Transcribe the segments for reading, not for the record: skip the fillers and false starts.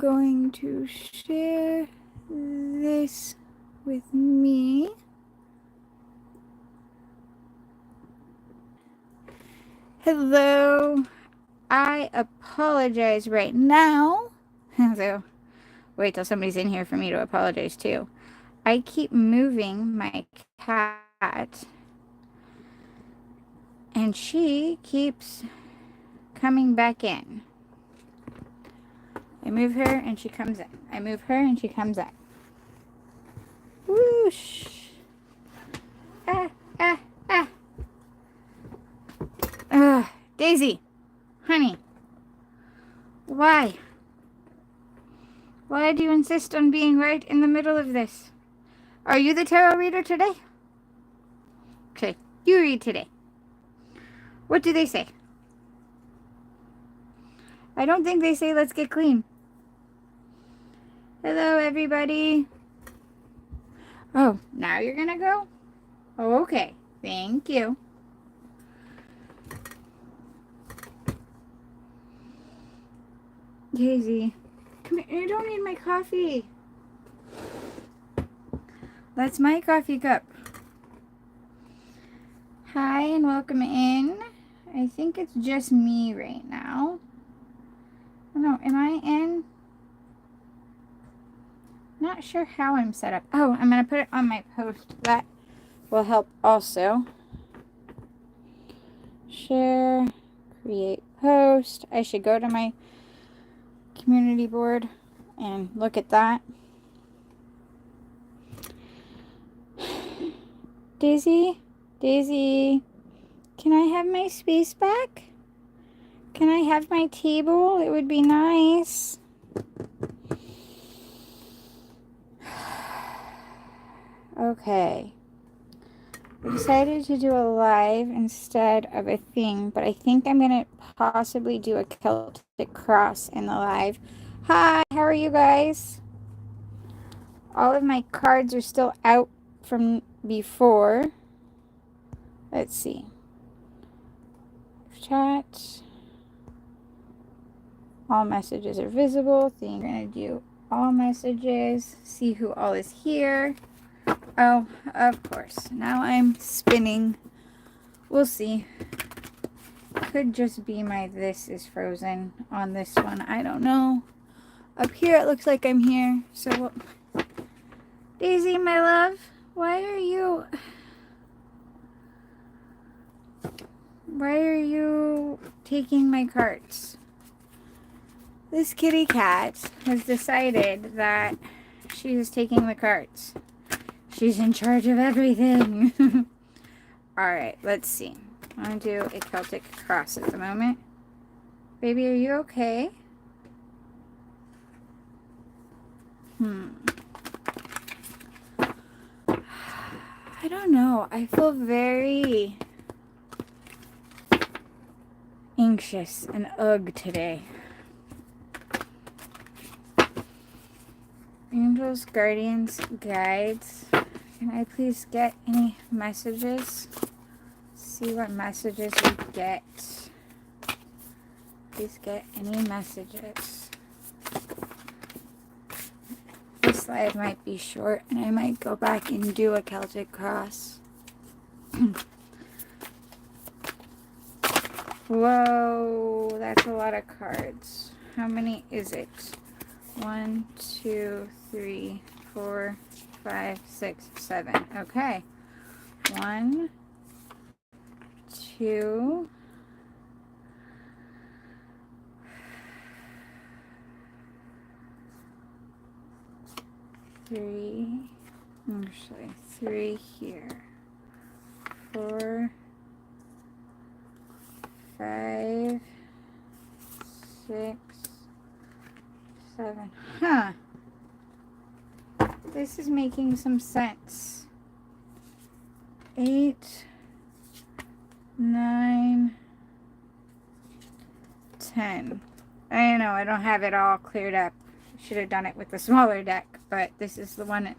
going to share this with me. Hello. I apologize right now. So, wait till somebody's in here for me to apologize too. I keep moving my cat, and she keeps coming back in. I move her and she comes in. I move her and she comes in. Whoosh. Ah, ah, ah. Ugh. Daisy, honey, why? Why do you insist on being right in the middle of this? Are you the tarot reader today? Okay, you read today. What do they say? I don't think they say let's get clean. Hello, everybody. Oh, now you're gonna go? Oh, okay. Thank you. Daisy, come here. You don't need my coffee. That's my coffee cup. Hi and welcome in. I think it's just me right now. Oh no, am I in? Not sure how I'm set up. Oh, I'm gonna put it on my post. That will help also. Share, create post. I should go to my community board and look at that. Daisy, can I have my space back? Can I have my table? It would be nice. Okay. I decided to do a live instead of a thing, but I think I'm going to possibly do a Celtic cross in the live. Hi, how are you guys? All of my cards are still out from before. Let's see. Chat. All messages are visible. I'm going to do all messages. See who all is here. Oh, of course. Now I'm spinning. We'll see. Could just be my this is frozen on this one. I don't know. Up here it looks like I'm here. So, Daisy, my love, why are you taking my cards? This kitty cat has decided that she is taking the cards. She's in charge of everything. Alright, let's see. I'm going to do a Celtic cross at the moment. Baby, are you okay? I don't know. I feel very anxious and ugh today. Angels, guardians, guides. Can I please get any messages? See what messages we get. Please get any messages. This slide might be short and I might go back and do a Celtic cross. Whoa, that's a lot of cards. How many is it? 1, 2, 3, 4, 5, 6, 7. Okay. 1, 2, 3. Actually, 3 here. 4, 5, 6, 7. Huh. This is making some sense. 8, 9, 10. I know I don't have it all cleared up. Should have done it with the smaller deck, but this is the one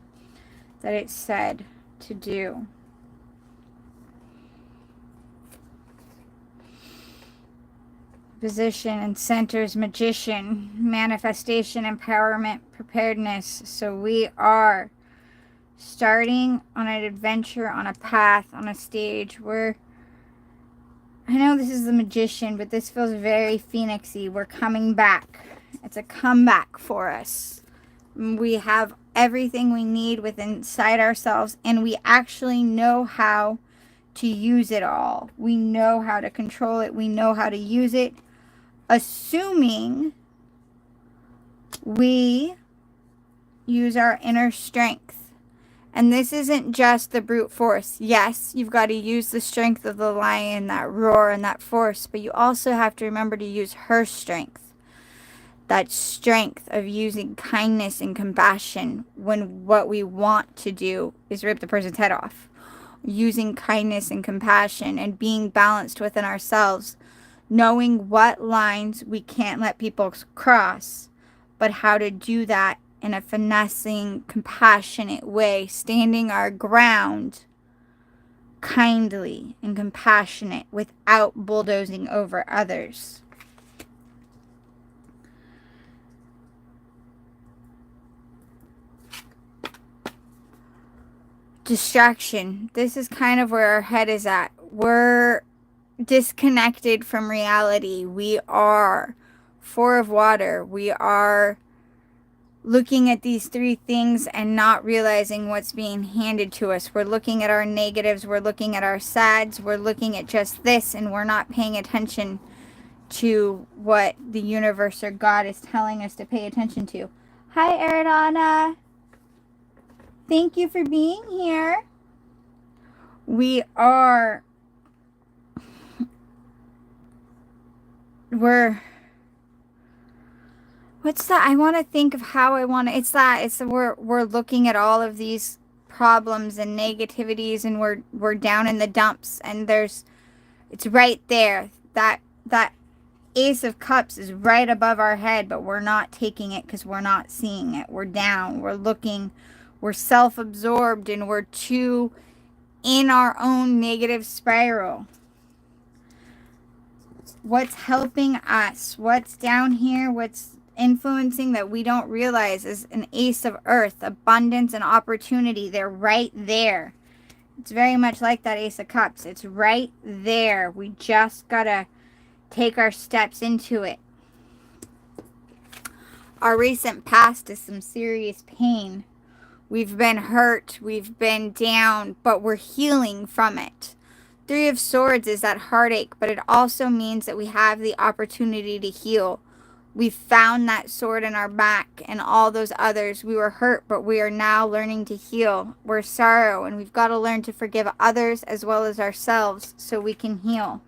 that it said to do. position and centers magician, manifestation, empowerment, preparedness. So we are starting on an adventure, on a path, on a stage where, I know this is the magician, but this feels very phoenixy. We're coming back. It's a comeback for us. We have everything we need within inside ourselves, and we actually know how to use it all. We know how to control it. We know how to use it, assuming we use our inner strength. And this isn't just the brute force. Yes, you've got to use the strength of the lion, that roar and that force, but you also have to remember to use her strength. That strength of using kindness and compassion when what we want to do is rip the person's head off. Using kindness and compassion and being balanced within ourselves, knowing what lines we can't let people cross, but how to do that in a finessing, compassionate way, standing our ground kindly and compassionate without bulldozing over others. Distraction. This is kind of where our head is at. We're disconnected from reality. We are 4 of water. We are looking at these 3 things and not realizing what's being handed to us. We're looking at our negatives. We're looking at our sads. We're looking at just this, and we're not paying attention to what the universe or God is telling us to pay attention to. Hi, Aridana. Thank you for being here. We're what's that? I want to think of how I want to, we're looking at all of these problems and negativities, and we're down in the dumps, and it's right there. That Ace of Cups is right above our head, but we're not taking it because we're not seeing it. We're down. We're looking. We're self-absorbed, and we're too in our own negative spiral. What's helping us? What's down here? What's influencing that we don't realize is an Ace of Earth, abundance and opportunity. They're right there. It's very much like that Ace of Cups. It's right there. We just gotta take our steps into it. Our recent past is some serious pain. We've been hurt, we've been down, but we're healing from it. 3 of Swords is that heartache, but it also means that we have the opportunity to heal. We found that sword in our back, and all those others. We were hurt, but we are now learning to heal. We're sorrow, and we've got to learn to forgive others as well as ourselves so we can heal.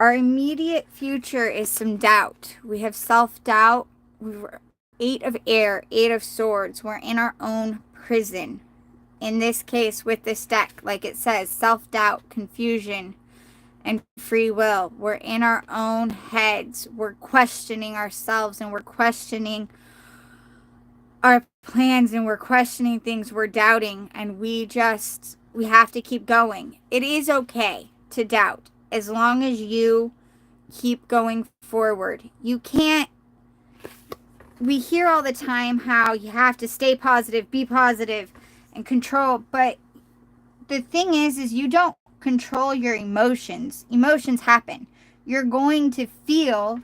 Our immediate future is some doubt. We have self-doubt. We were 8 of Air, 8 of Swords. We're in our own prison. In this case, with this deck, like it says, self-doubt, confusion, and free will. We're in our own heads. We're questioning ourselves, and we're questioning our plans, and we're questioning things. We're doubting, and we have to keep going. It is okay to doubt, as long as you keep going forward. You can't, we hear all the time how you have to stay positive, be positive, and control, but the thing is you don't control your emotions. Emotions happen. You're going to feel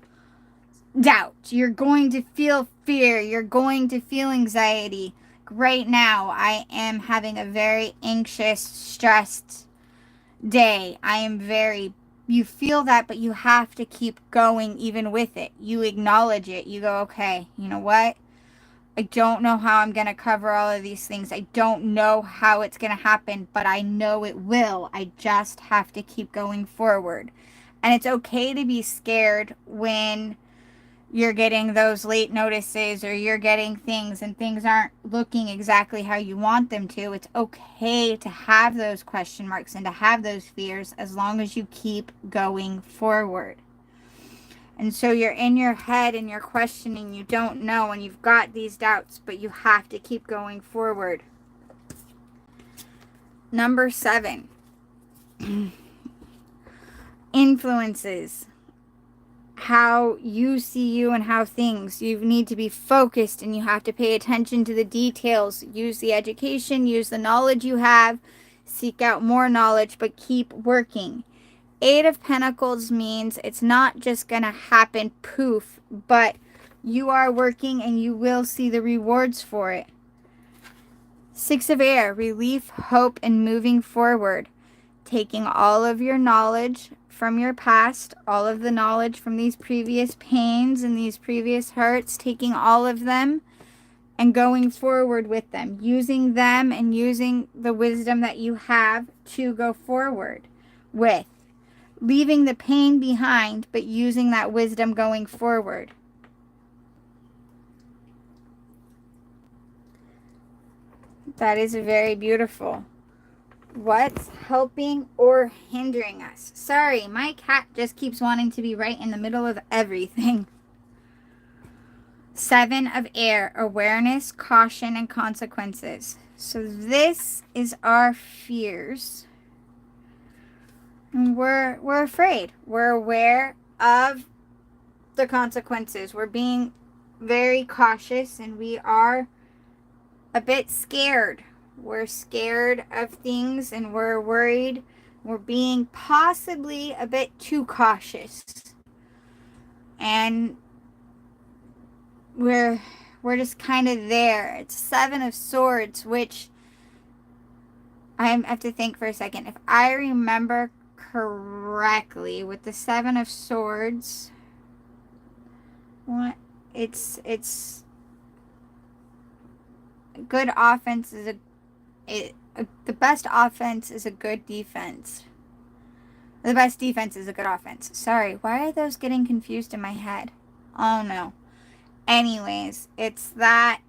doubt. You're going to feel fear. You're going to feel anxiety. Right now, I am having a very anxious, stressed day. You feel that, but you have to keep going even with it. You acknowledge it. You go, okay, you know what? I don't know how I'm going to cover all of these things. I don't know how it's going to happen, but I know it will. I just have to keep going forward. And it's okay to be scared when you're getting those late notices, or you're getting things and things aren't looking exactly how you want them to. It's okay to have those question marks and to have those fears, as long as you keep going forward. And so you're in your head and you're questioning, you don't know, and you've got these doubts, but you have to keep going forward. Number 7. influences how you see you and how things. You need to be focused and you have to pay attention to the details. Use the education, use the knowledge you have, seek out more knowledge, but keep working. Eight of Pentacles means it's not just going to happen poof, but you are working and you will see the rewards for it. Six of Air, relief, hope, and moving forward. Taking all of your knowledge from your past, all of the knowledge from these previous pains and these previous hurts, taking all of them and going forward with them, using them and using the wisdom that you have to go forward with, leaving the pain behind, but using that wisdom going forward. That is very beautiful. What's helping or hindering us? Sorry, my cat just keeps wanting to be right in the middle of everything. Seven of Air, awareness, caution, and consequences. So this is our fears. And we're afraid. We're aware of the consequences. We're being very cautious and we are a bit scared. We're scared of things and we're worried. We're being possibly a bit too cautious. And we're just kind of there. It's Seven of Swords, which I have to think for a second. If I remember correctly, with the Seven of Swords, it's good offense is the best offense is a good defense. The best defense is a good offense. Sorry, why are those getting confused in my head? Oh no. Anyways, it's that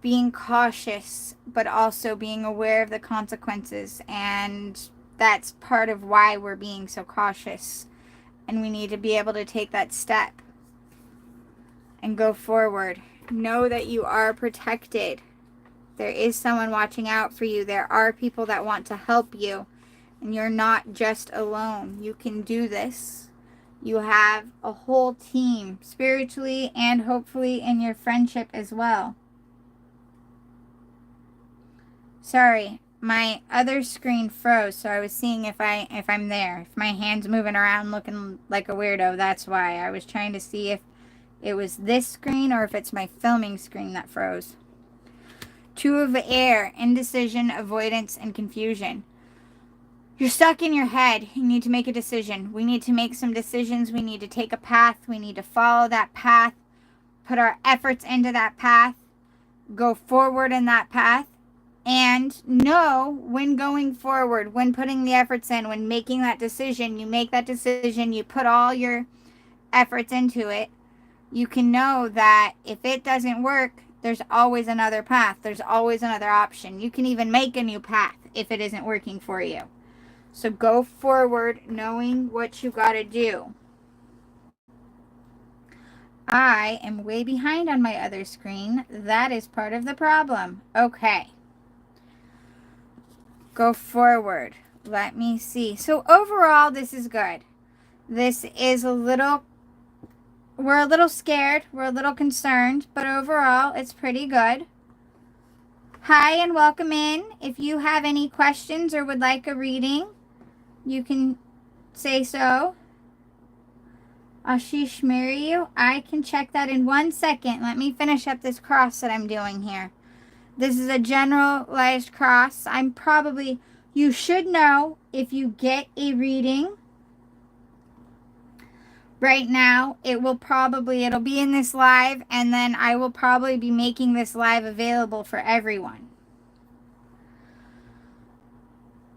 being cautious, but also being aware of the consequences. And that's part of why we're being so cautious. And we need to be able to take that step and go forward. Know that you are protected. There is someone watching out for you. There are people that want to help you. And you're not just alone. You can do this. You have a whole team, spiritually and hopefully in your friendship as well. Sorry, my other screen froze, so I was seeing if I'm there. If my hand's moving around looking like a weirdo, that's why. I was trying to see if it was this screen or if it's my filming screen that froze. Two of Air, indecision, avoidance, and confusion. You're stuck in your head. You need to make a decision. We need to make some decisions. We need to take a path. We need to follow that path. Put our efforts into that path. Go forward in that path. And know when going forward, when putting the efforts in, when making that decision, you make that decision, you put all your efforts into it. You can know that if it doesn't work, there's always another path. There's always another option. You can even make a new path if it isn't working for you. So go forward knowing what you got to do. I am way behind on my other screen. That is part of the problem. Okay. Go forward. Let me see. So overall, this is good. This is we're a little scared. We're a little concerned. But overall, it's pretty good. Hi and welcome in. If you have any questions or would like a reading, you can say so. Ashish, marry you? I can check that in 1 second. Let me finish up this cross that I'm doing here. This is a generalized cross. You should know if you get a reading right now, it'll be in this live, and then I will probably be making this live available for everyone.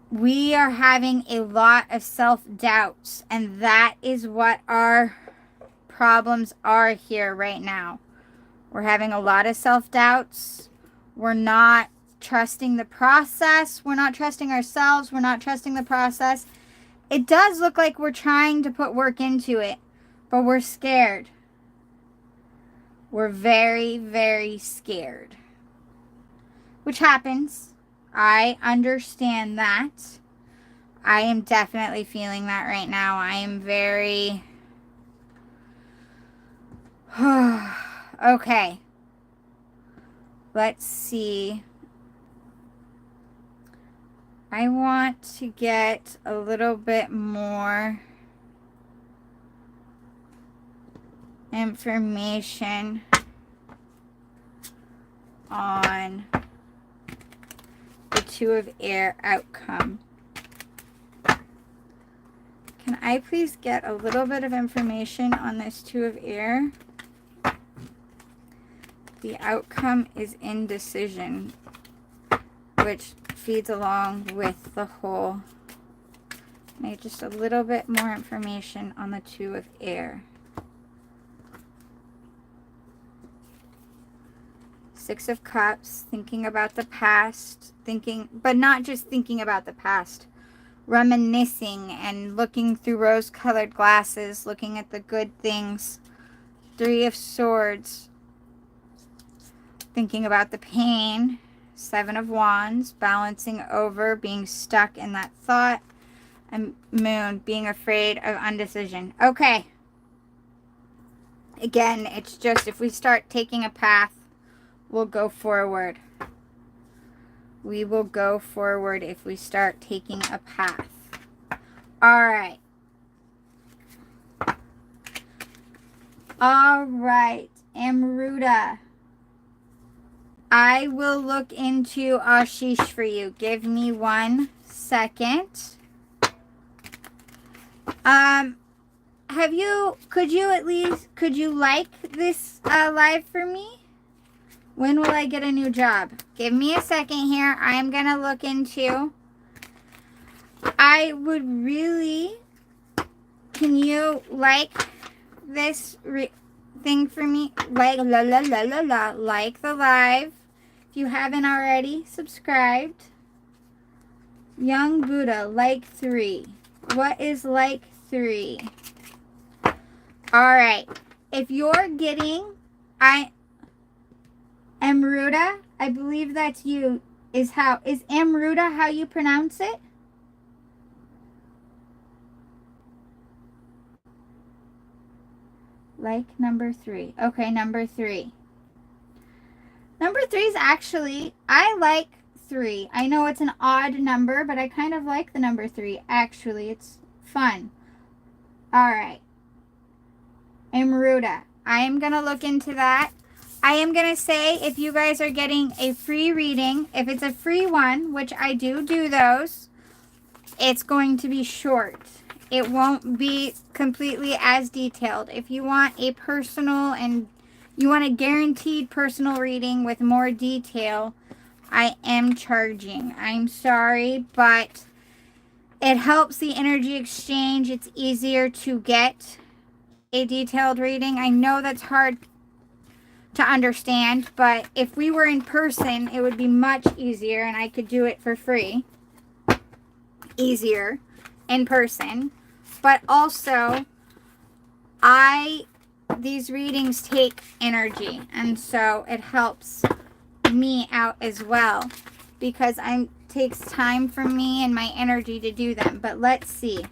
We are having a lot of self-doubts, and that is what our problems are here right now. We're having a lot of self-doubts. We're not trusting the process. We're not trusting ourselves. We're not trusting the process. It does look like we're trying to put work into it, but we're scared. We're very, very scared. Which happens. I understand that. I am definitely feeling that right now. I am very... Okay. Let's see. I want to get a little bit more information on the Two of Air outcome. Can I please get a little bit of information on this Two of Air? The outcome is indecision, which feeds along with the whole. Maybe just a little bit more information on the Two of Air. Six of Cups, thinking about the past, but not just thinking about the past, reminiscing and looking through rose-colored glasses, looking at the good things. Three of Swords, thinking about the pain. Seven of Wands, balancing over, being stuck in that thought. And Moon, being afraid of indecision. Okay. Again, it's just if we start taking a path, we'll go forward. We will go forward if we start taking a path. All right. All right, Amruta. I will look into Ashish for you. Give me 1 second. Could you like this live for me? When will I get a new job? Give me a second here. I am going to look into. I would really, can you like this thing for me? Like the live. If you haven't already subscribed. Young Buddha, like 3. What is like 3? All right. If you're getting, Amruta, I believe that's you. Is Amruta how you pronounce it? Like number 3. Okay, number 3. Number 3 is actually, I like 3. I know it's an odd number, but I kind of like the number 3. Actually, it's fun. All right. Amruta. I am going to look into that. I am going to say if you guys are getting a free reading, if it's a free one, which I do those, it's going to be short. It won't be completely as detailed. If you want a personal and you want a guaranteed personal reading with more detail, I am charging. I'm sorry, but it helps the energy exchange. It's easier to get a detailed reading. I know that's hard to understand, but if we were in person, it would be much easier and I could do it for free. Easier in person. But also, these readings take energy, and so it helps me out as well because it takes time for me and my energy to do them. But let's see.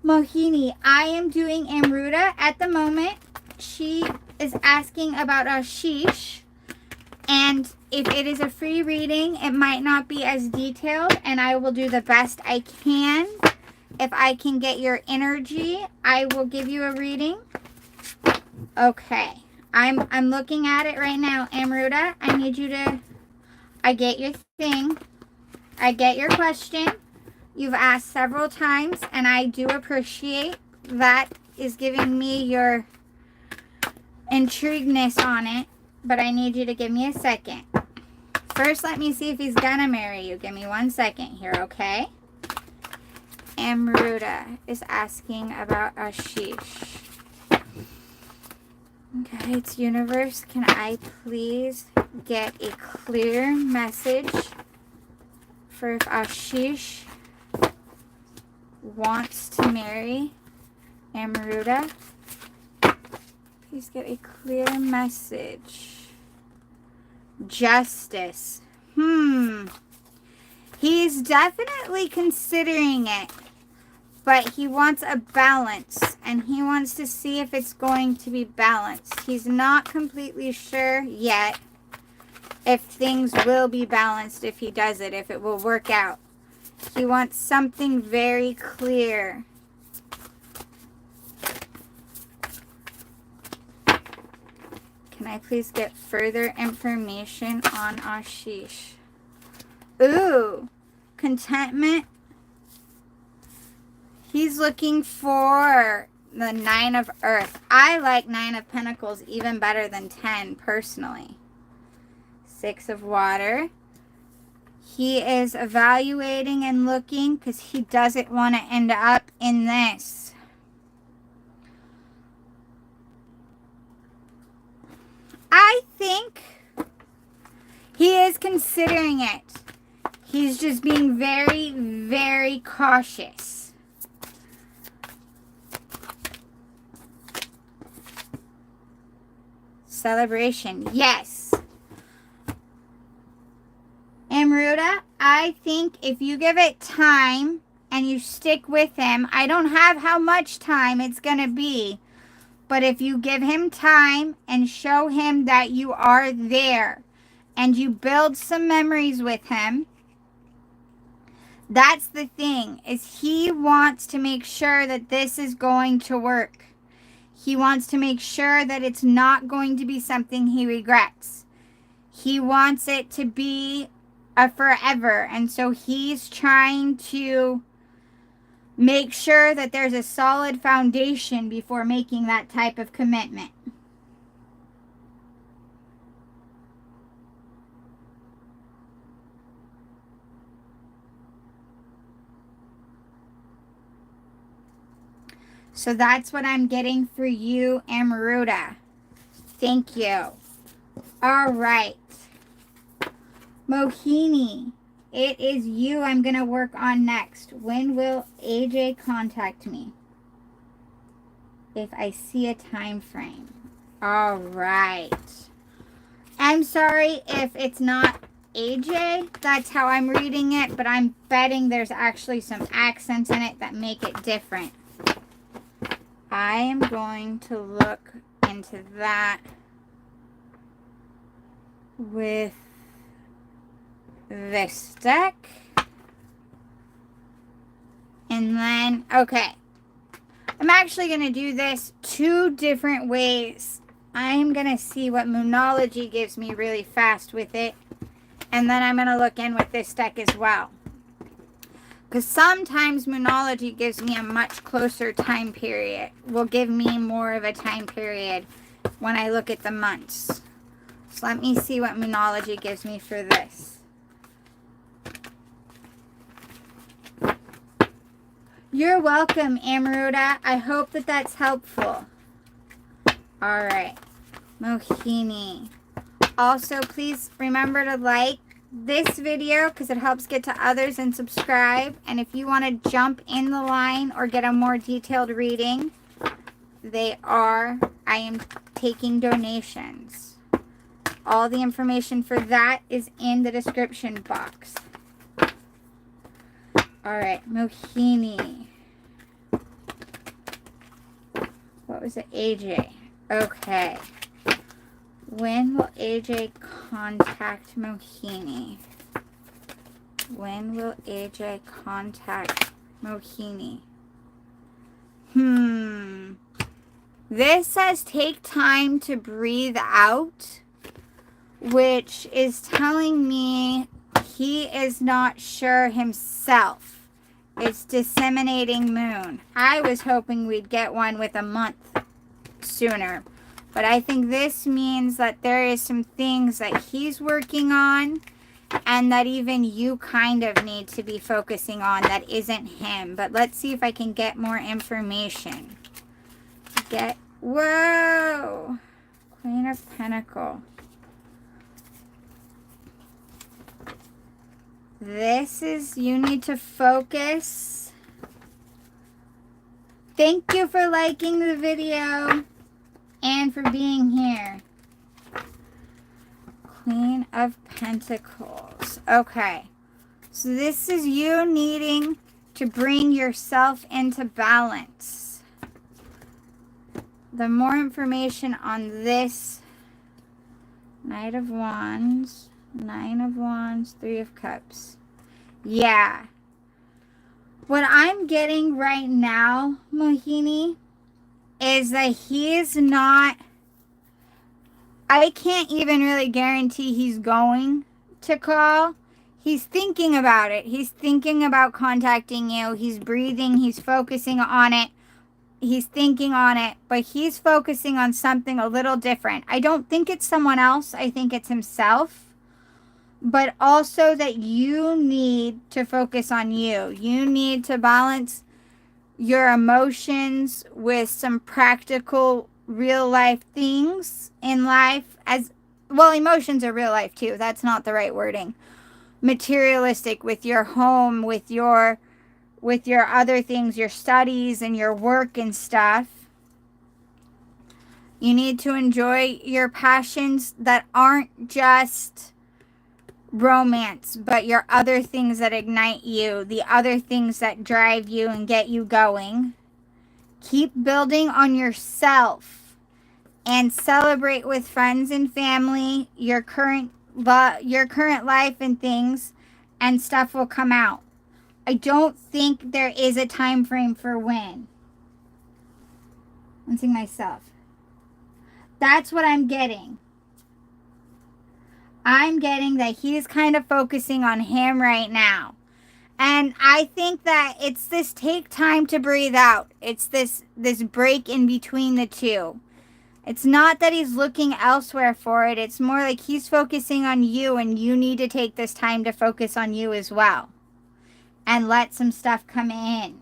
Mohini, I am doing Amruta at the moment. She is asking about Ashish, and if it is a free reading, it might not be as detailed, and I will do the best I can. If I can get your energy, I will give you a reading. Okay. I'm looking at it right now, Amruta. I need you to... I get your thing. I get your question. You've asked several times, and I do appreciate that is giving me your intrigueness on it. But I need you to give me a second. First, let me see if he's gonna marry you. Give me 1 second here, okay? Amruta is asking about Ashish. Okay, it's universe. Can I please get a clear message for if Ashish wants to marry Amruta? Please get a clear message. Justice. He's definitely considering it, but he wants a balance, and he wants to see if it's going to be balanced. He's not completely sure yet if things will be balanced if he does it, if it will work out. He wants something very clear. Can I please get further information on Ashish? Ooh, contentment. He's looking for the 9 of Earth. I like 9 of Pentacles even better than 10 personally. 6 of Water. He is evaluating and looking because he doesn't want to end up in this. I think he is considering it. He's just being very, very cautious. Celebration, yes. Amruta, I think if you give it time and you stick with him, I don't have how much time it's going to be, but if you give him time and show him that you are there and you build some memories with him, that's the thing, is he wants to make sure that this is going to work. He wants to make sure that it's not going to be something he regrets. He wants it to be a forever, and so he's trying to make sure that there's a solid foundation before making that type of commitment. So that's what I'm getting for you, Amruta. Thank you. All right. Mohini, it is you I'm going to work on next. When will AJ contact me? If I see a time frame. All right. I'm sorry if it's not AJ. That's how I'm reading it, but I'm betting there's actually some accents in it that make it different. I am going to look into that with this deck. And then, okay. I'm actually going to do this 2 different ways. I'm going to see what Moonology gives me really fast with it. And then I'm going to look in with this deck as well. Because sometimes Moonology gives me a much closer time period. Will give me more of a time period when I look at the months. So let me see what Moonology gives me for this. You're welcome, Amruta. I hope that that's helpful. All right. Mohini. Also, please remember to like this video because it helps get to others, and subscribe. And if you want to jump in the line or get a more detailed reading, I am taking donations. All the information for that is in the description box. All right, Mohini. What was it? AJ. Okay. When will AJ contact Mohini? When will AJ contact Mohini? This says take time to breathe out, which is telling me he is not sure himself. It's disseminating moon. I was hoping we'd get one with a month sooner. But I think this means that there is some things that he's working on and that even you kind of need to be focusing on that isn't him. But let's see if I can get more information. Whoa! Queen of Pentacles. This is, you need to focus. Thank you for liking the video and for being here. Queen of Pentacles. Okay. So this is you needing to bring yourself into balance. The more information on this, Knight of Wands, Nine of Wands, Three of Cups. Yeah. What I'm getting right now, Mohini, is that he is not, I can't even really guarantee he's going to call. He's thinking about it. He's thinking about contacting you. He's breathing. He's focusing on it. He's thinking on it, but he's focusing on something a little different. I don't think it's someone else. I think it's himself. But also that you need to focus on you. You need to balance your emotions with some practical, real life things in life. As well, emotions are real life too. That's not the right wording. Materialistic with your home, with your other things, your studies and your work and stuff. You need to enjoy your passions that aren't just romance, but your other things that ignite you, the other things that drive you and get you going. Keep building on yourself and celebrate with friends and family your current life and things, and stuff will come out. I don't think there is a time frame for when. I'm seeing myself. That's what I'm getting. I'm getting that he's kind of focusing on him right now. And I think that it's this take time to breathe out. It's this break in between the two. It's not that he's looking elsewhere for it. It's more like he's focusing on you, and you need to take this time to focus on you as well. And let some stuff come in.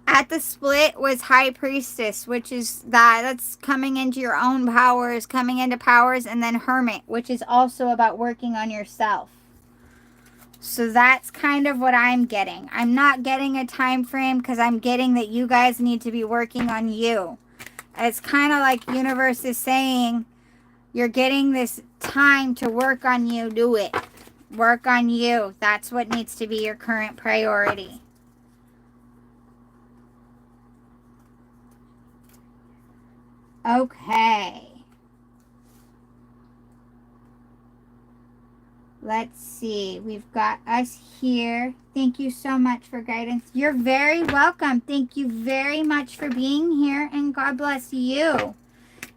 At the split was High Priestess, which is that's coming into your own powers, coming into powers, and then Hermit, which is also about working on yourself. So that's kind of what I'm getting. I'm not getting a time frame because I'm getting that you guys need to be working on you. It's kind of like universe is saying, you're getting this time to work on you. Do it. Work on you. That's what needs to be your current priority. Okay. Let's see. We've got us here. Thank you so much for guidance. You're very welcome. Thank you very much for being here, and God bless you.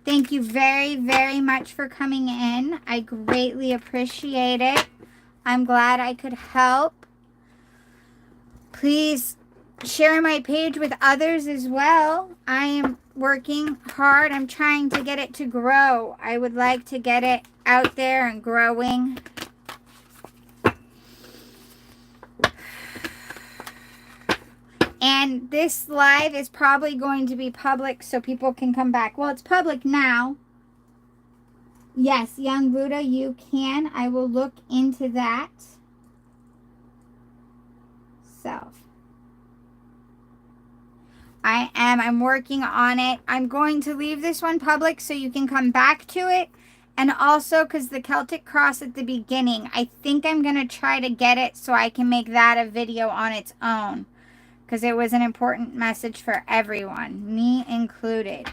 Thank you very, very much for coming in. I greatly appreciate it. I'm glad I could help. Please share my page with others as well. I am working hard. I'm trying to get it to grow. I would like to get it out there and growing. And this live is probably going to be public so people can come back. Well, it's public now. Yes, Young Buddha, you can. I will look into that. Self. I'm working on it. I'm going to leave this one public so you can come back to it. And also, because the Celtic Cross at the beginning, I think I'm going to try to get it so I can make that a video on its own. Because it was an important message for everyone, me included.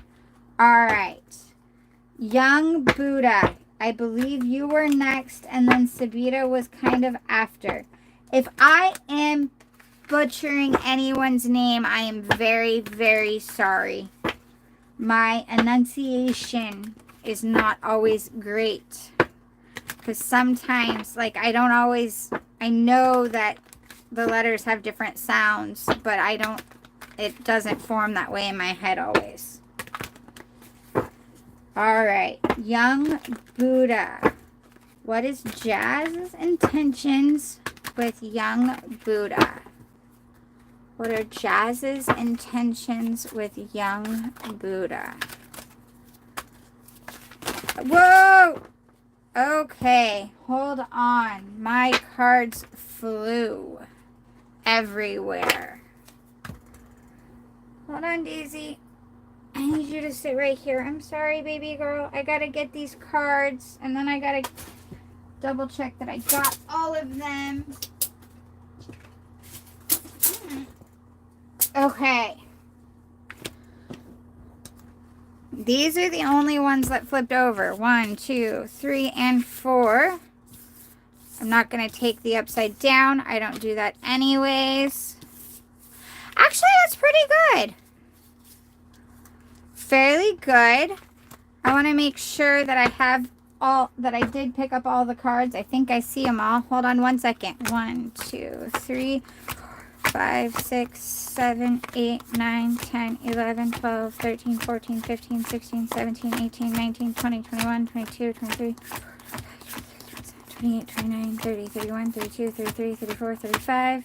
All right. Young Buddha, I believe you were next, and then Sabita was kind of after. If I am butchering anyone's name, I am very, very sorry. My enunciation is not always great. Because sometimes, like, I know that the letters have different sounds, but it doesn't form that way in my head always. All right, Young Buddha. What is Jazz's intentions with Young Buddha? What are Jazz's intentions with Young Buddha? Whoa! Okay, hold on. My cards flew everywhere. Hold on, Daisy. I need you to sit right here. I'm sorry, baby girl. I gotta get these cards, and then I gotta double check that I got all of them. Okay. These are the only ones that flipped over. 1, 2, 3, and 4. I'm not going to take the upside down. I don't do that anyways. Actually, that's pretty good. Fairly good. I want to make sure that I have all, that I did pick up all the cards. I think I see them all. Hold on one second. 1, 2, 3, 5, 6, 7, 8, 9, 10, 11, 12, 13, 14, 15, 16, 17, 18, 19, 20, 21, 22, 23, 28, 29, 30, 31, 32, 33, 34, 35,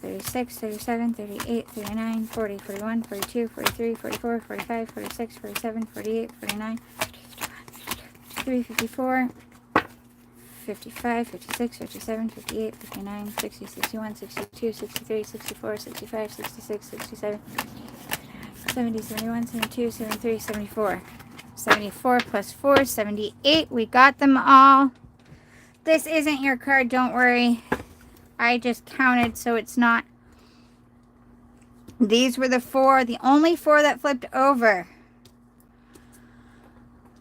36, 37, 38, 39, 40, 41, 42, 43, 44, 45, 46, 47, 48, 49, 53, 54, 55, 56, 57, 58, 59, 60, 61, 62, 63, 64, 65, 66, 67, 70, 71, 72, 73, 74. 74 plus 4, 78. We got them all. This isn't your card, don't worry. I just counted, so it's not. These were the 4, the only 4 that flipped over.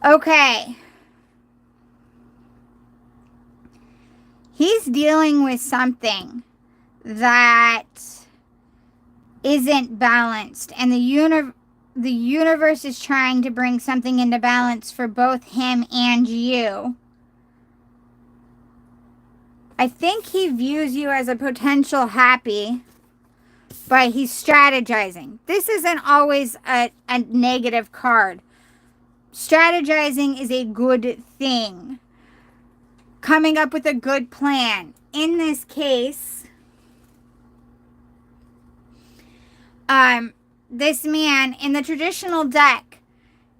Okay. He's dealing with something that isn't balanced, and the universe is trying to bring something into balance for both him and you. I think he views you as a potential happy, but he's strategizing. This isn't always a negative card. Strategizing is a good thing. Coming up with a good plan. In this case, this man, in the traditional deck,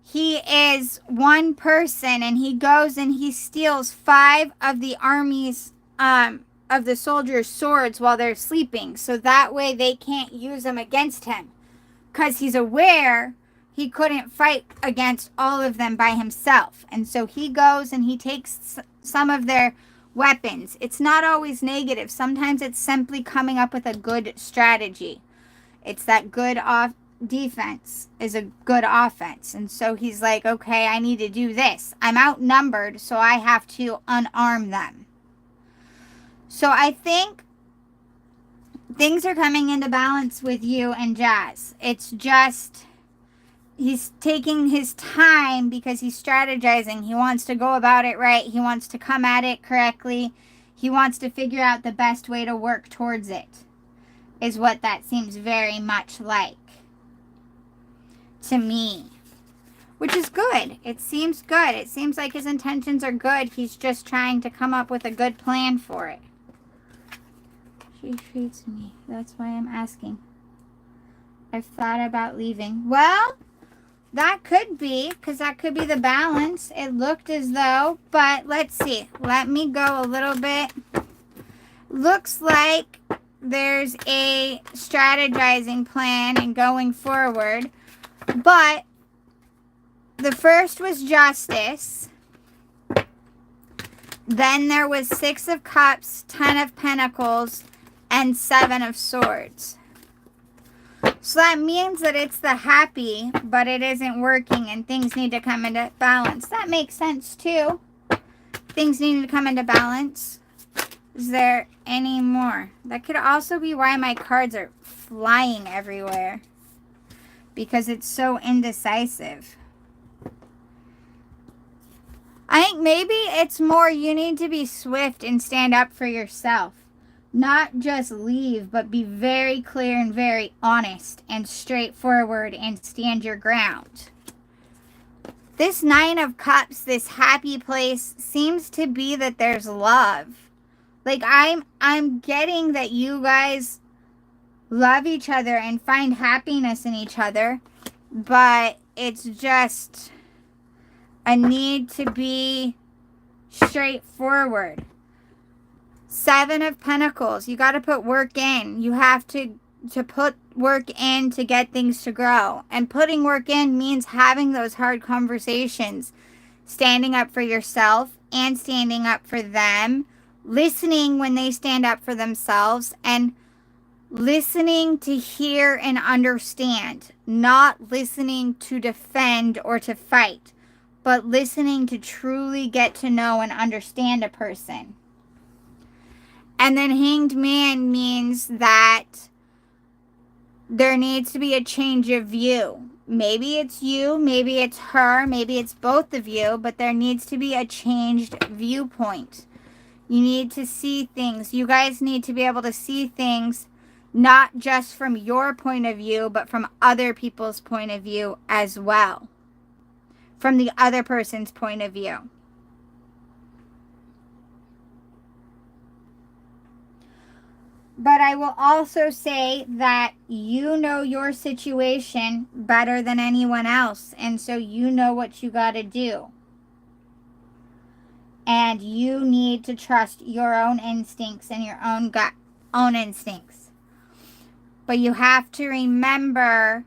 he is one person, and he goes and he steals 5 of the army's of the soldiers' swords while they're sleeping, so that way they can't use them against him, because he's aware he couldn't fight against all of them by himself. And so he goes and he takes some of their weapons. It's not always negative. Sometimes it's simply coming up with a good strategy. It's that good defense is a good offense. And so he's like, okay, I need to do this. I'm outnumbered, so I have to unarm them. So I think things are coming into balance with you and Jazz. It's just he's taking his time because he's strategizing. He wants to go about it right. He wants to come at it correctly. He wants to figure out the best way to work towards it, is what that seems very much like to me. Which is good. It seems good. It seems like his intentions are good. He's just trying to come up with a good plan for it. She treats me. That's why I'm asking. I've thought about leaving. Well, that could be, because that could be the balance. It looked as though, but let's see. Let me go a little bit. Looks like there's a strategizing plan and going forward. But the first was justice. Then there was 6 of cups, 10 of pentacles, and 7 of swords. So that means that it's the happy, but it isn't working and things need to come into balance. That makes sense too. Things need to come into balance. Is there any more? That could also be why my cards are flying everywhere, because it's so indecisive. I think maybe it's more you need to be swift and stand up for yourself. Not just leave, but be very clear and very honest and straightforward and stand your ground. This 9 of Cups, this happy place, seems to be that there's love. Like, I'm getting that you guys love each other and find happiness in each other, but it's just a need to be straightforward. 7 of Pentacles. You got to put work in. You have to put work in to get things to grow. And putting work in means having those hard conversations, standing up for yourself, and standing up for them, listening when they stand up for themselves, and listening to hear and understand, not listening to defend or to fight, but listening to truly get to know and understand a person. And then Hanged Man means that there needs to be a change of view. Maybe it's you, maybe it's her, maybe it's both of you, but there needs to be a changed viewpoint. You need to see things. You guys need to be able to see things not just from your point of view, but from other people's point of view as well. From the other person's point of view. But I will also say that you know your situation better than anyone else. And so you know what you got to do. And you need to trust your own instincts and your own gut, own instincts. But you have to remember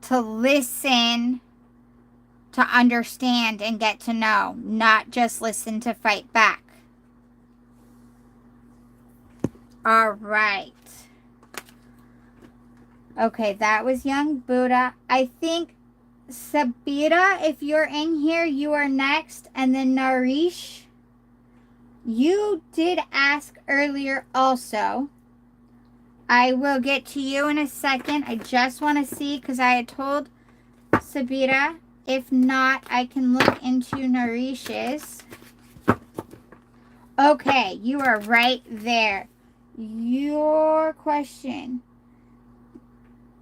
to listen, to understand, and get to know. Not just listen to fight back. All right. Okay, that was young Buddha. I think Sabira, if you're in here, you are next. And then Narish, you did ask earlier also. I will get to you in a second. I just want to see because I had told Sabira. If not, I can look into Narish's. Okay, you are right there. Your question.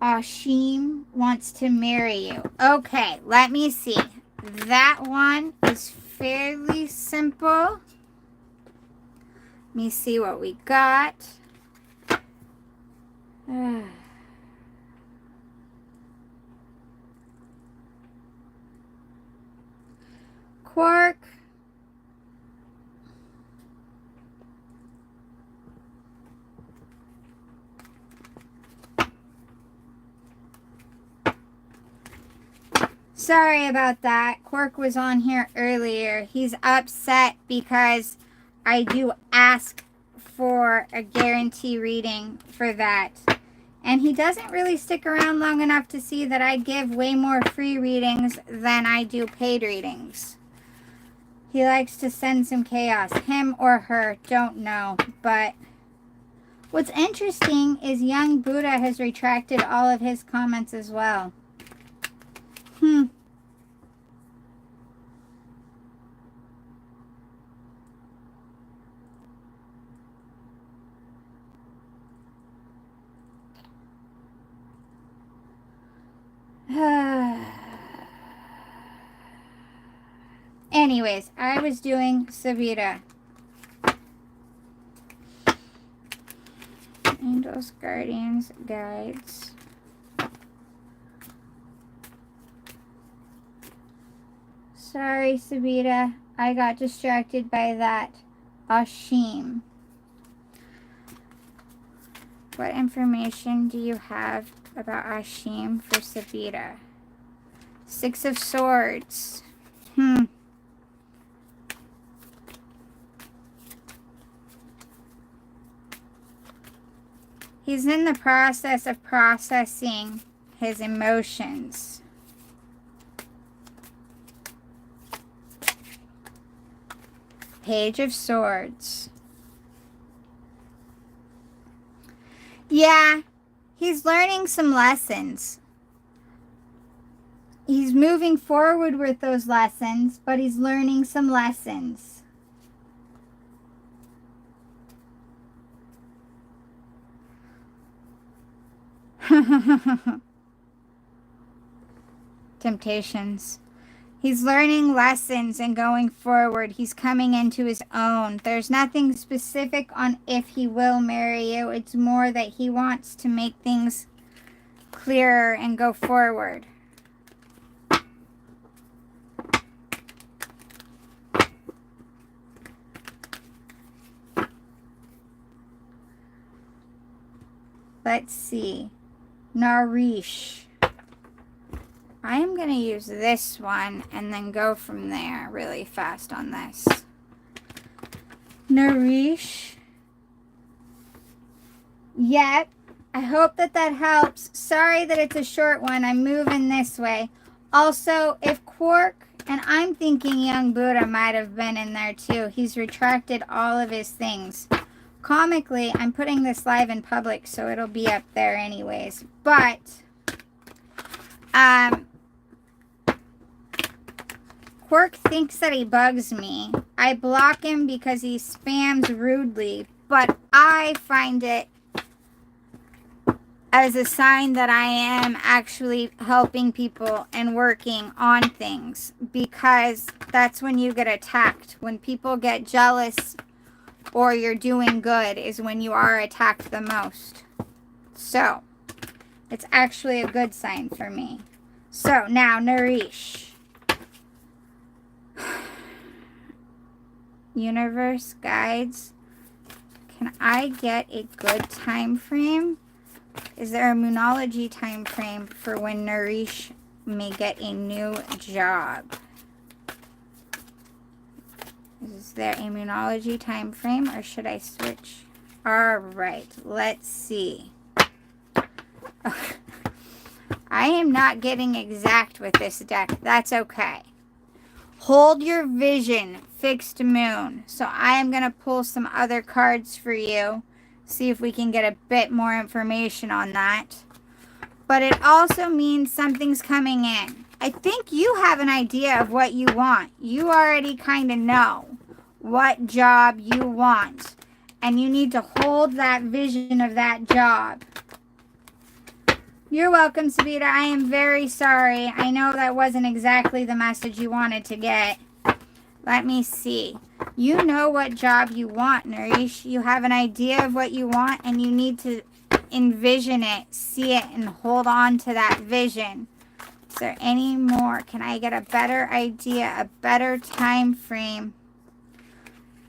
Ashim wants to marry you. Okay, let me see. That one is fairly simple. Let me see what we got. Quark. Sorry about that. Quark was on here earlier. He's upset because I do ask for a guarantee reading for that. And he doesn't really stick around long enough to see that I give way more free readings than I do paid readings. He likes to send some chaos. Him or her, don't know. But what's interesting is young Buddha has retracted all of his comments as well. Anyways, I was doing Savita. Angels, guardians, guides. Sorry, Savita. I got distracted by that. Ashim. What information do you have about Ashim for Savita? Six of Swords. He's in the process of processing his emotions. Page of Swords. Yeah, he's learning some lessons. He's moving forward with those lessons, but he's learning some lessons. Temptations. He's learning lessons and going forward. He's coming into his own. There's nothing specific on if he will marry you. It's more that he wants to make things clearer and go forward. Let's see. Narish. I am going to use this one and then go from there really fast on this. Nourish. Yep. I hope that helps. Sorry that it's a short one. I'm moving this way. Also, if Quark, and I'm thinking young Buddha might have been in there too. He's retracted all of his things. Comically, I'm putting this live in public, so it'll be up there anyways. But, Quark thinks that he bugs me. I block him because he spams rudely, but I find it as a sign that I am actually helping people and working on things, because that's when you get attacked. When people get jealous or you're doing good is when you are attacked the most. So, it's actually a good sign for me. So, now, Nourish. Universe guides. Can I get a good time frame? Is there a Moonology time frame for when Nourish may get a new job? Is there a Moonology time frame, or should I switch? All right, let's see. I am not getting exact with this deck. That's okay. Hold your vision, fixed moon. So I am going to pull some other cards for you. See if we can get a bit more information on that. But it also means something's coming in. I think you have an idea of what you want. You already kind of know what job you want. And you need to hold that vision of that job. You're welcome, Savita. I am very sorry. I know that wasn't exactly the message you wanted to get. Let me see. You know what job you want, Nourish. You have an idea of what you want, and you need to envision it, see it, and hold on to that vision. Is there any more? Can I get a better idea, a better time frame?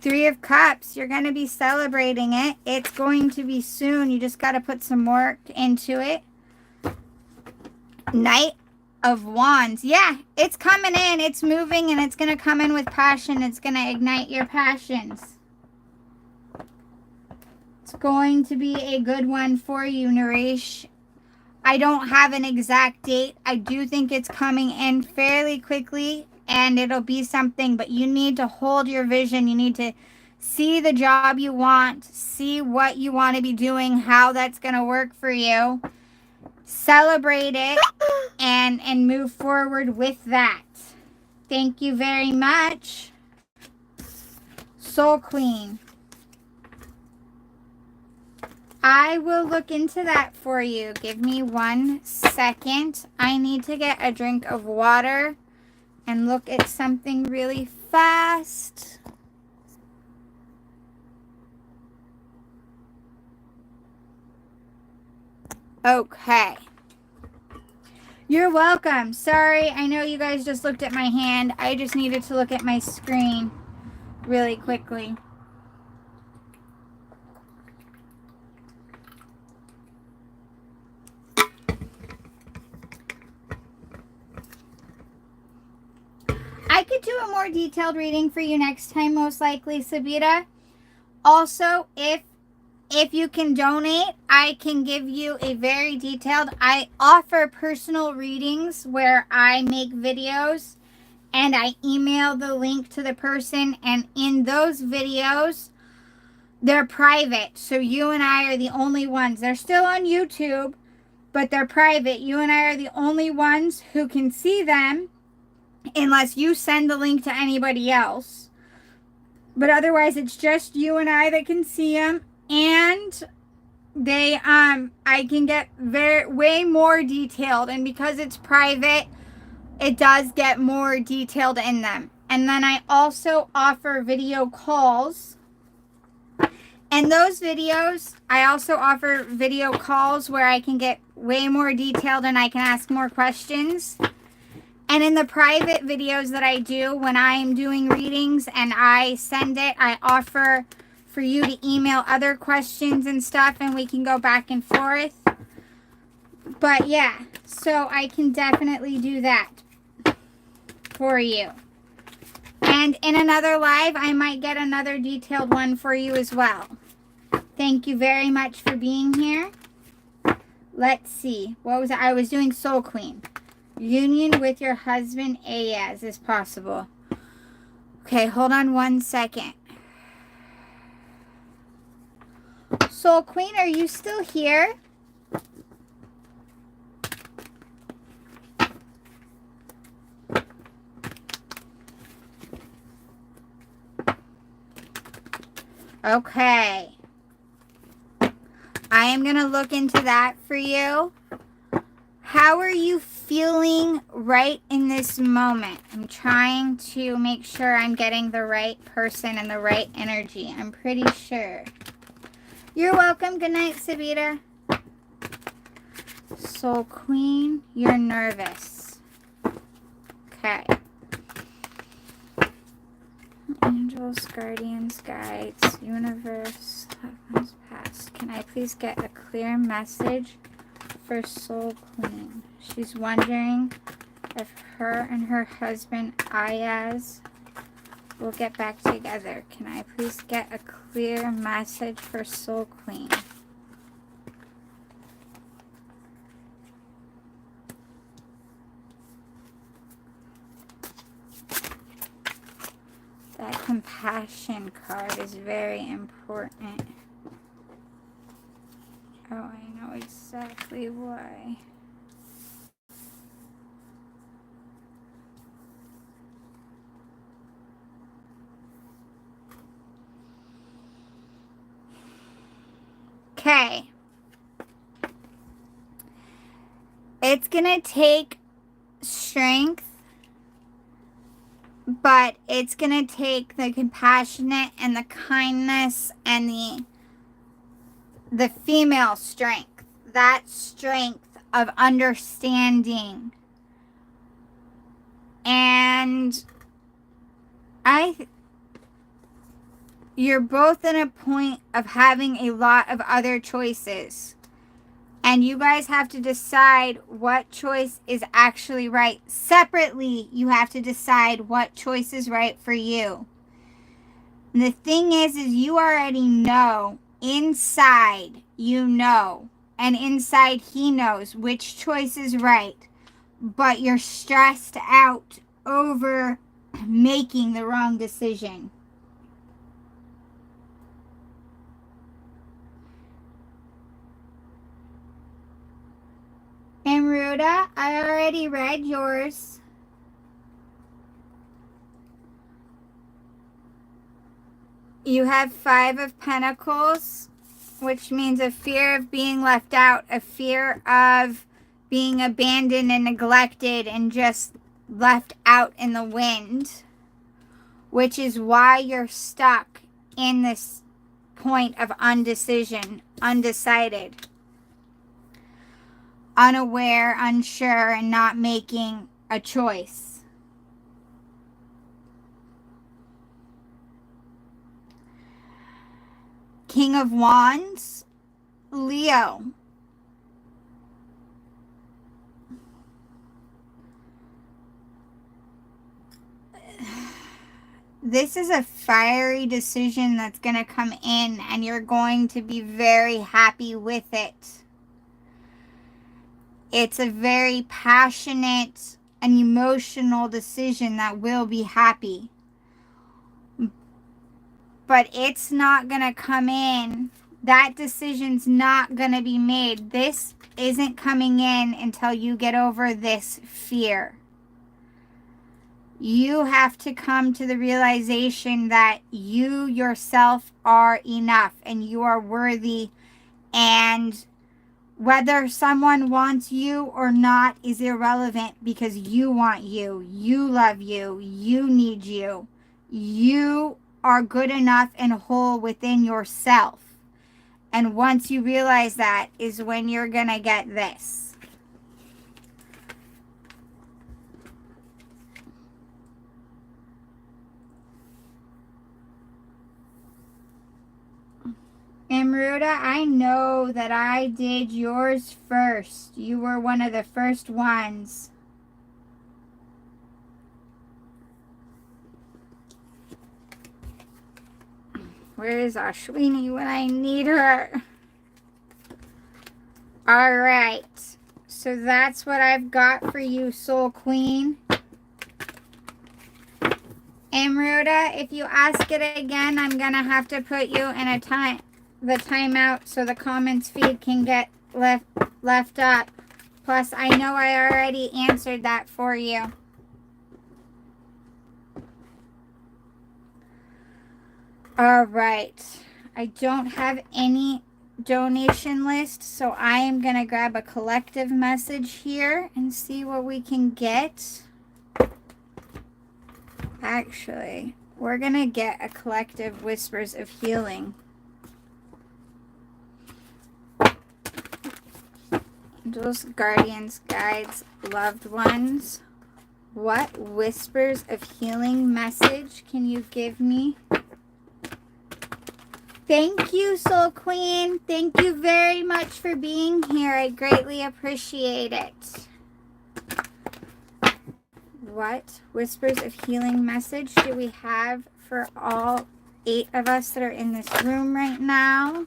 3 of Cups. You're going to be celebrating it. It's going to be soon. You just got to put some work into it. Knight of Wands. Yeah, it's coming in. It's moving, and it's going to come in with passion. It's going to ignite your passions. It's going to be a good one for you, Nourish. I don't have an exact date. I do think it's coming in fairly quickly, and it'll be something, but you need to hold your vision. You need to see the job you want, see what you want to be doing, how that's going to work for you. Celebrate it and move forward with that. Thank you very much. Soul Queen. I will look into that for you. Give me 1 second. I need to get a drink of water and look at something really fast. Okay. You're welcome. Sorry, I know you guys just looked at my hand. I just needed to look at my screen really quickly. I could do a more detailed reading for you next time, most likely, Sabita. Also, if you can donate, I can give you a very detailed. I offer personal readings where I make videos and I email the link to the person. And in those videos, they're private. So you and I are the only ones. They're still on YouTube, but they're private. You and I are the only ones who can see them unless you send the link to anybody else. But otherwise, it's just you and I that can see them. And they I can get way more detailed, and because it's private, it does get more detailed in them. And then I also offer video calls, and those videos I also offer video calls where I can get way more detailed and I can ask more questions. And in the private videos that I do when I'm doing readings and I send it, I offer for you to email other questions and stuff, and we can go back and forth. But yeah, so I can definitely do that for you. And in another live, I might get another detailed one for you as well. Thank you very much for being here. Let's see. What was I was doing Soul Queen. Union with your husband Ayaz is possible. Okay, hold on one second. Soul Queen, are you still here? Okay. I am going to look into that for you. How are you feeling right in this moment? I'm trying to make sure I'm getting the right person and the right energy. I'm pretty sure. You're welcome. Good night, Sabita. Soul Queen, you're nervous. Okay. Angels, guardians, guides, universe, heavens past. Can I please get a clear message for Soul Queen? She's wondering if her and her husband Ayaz will get back together. Can I please get a clear message for Soul Queen? That compassion card is very important. Oh, I know exactly why. Okay. It's going to take strength, but it's going to take the compassionate and the kindness and the female strength. That strength of understanding. And you're both in a point of having a lot of other choices. And you guys have to decide what choice is actually right. Separately, you have to decide what choice is right for you. And the thing is you already know. Inside, you know. And inside, he knows which choice is right. But you're stressed out over making the wrong decision. Amruta, I already read yours. You have 5 of Pentacles, which means a fear of being left out, a fear of being abandoned and neglected and just left out in the wind, which is why you're stuck in this point of undecision, undecided, unaware, unsure, and not making a choice. King of Wands, Leo. This is a fiery decision that's going to come in, and you're going to be very happy with it. It's a very passionate and emotional decision that will be happy. But it's not going to come in. That decision's not going to be made. This isn't coming in until you get over this fear. You have to come to the realization that you yourself are enough and you are worthy, and whether someone wants you or not is irrelevant, because you want you. You love you. You need you. You are good enough and whole within yourself. And once you realize that is when you're going to get this. Amruta, I know that I did yours first. You were one of the first ones. Where is Ashwini when I need her? All right. So that's what I've got for you, Soul Queen. Amruta, if you ask it again, I'm going to have to put you in a timeout so the comments feed can get left up. Plus, I know I already answered that for you. All right. I don't have any donation list, so I am going to grab a collective message here and see what we can get. Actually, we're going to get a collective whispers of healing. Angels, guardians, guides, loved ones. What whispers of healing message can you give me? Thank you, Soul Queen. Thank you very much for being here. I greatly appreciate it. What whispers of healing message do we have for all 8 of us that are in this room right now?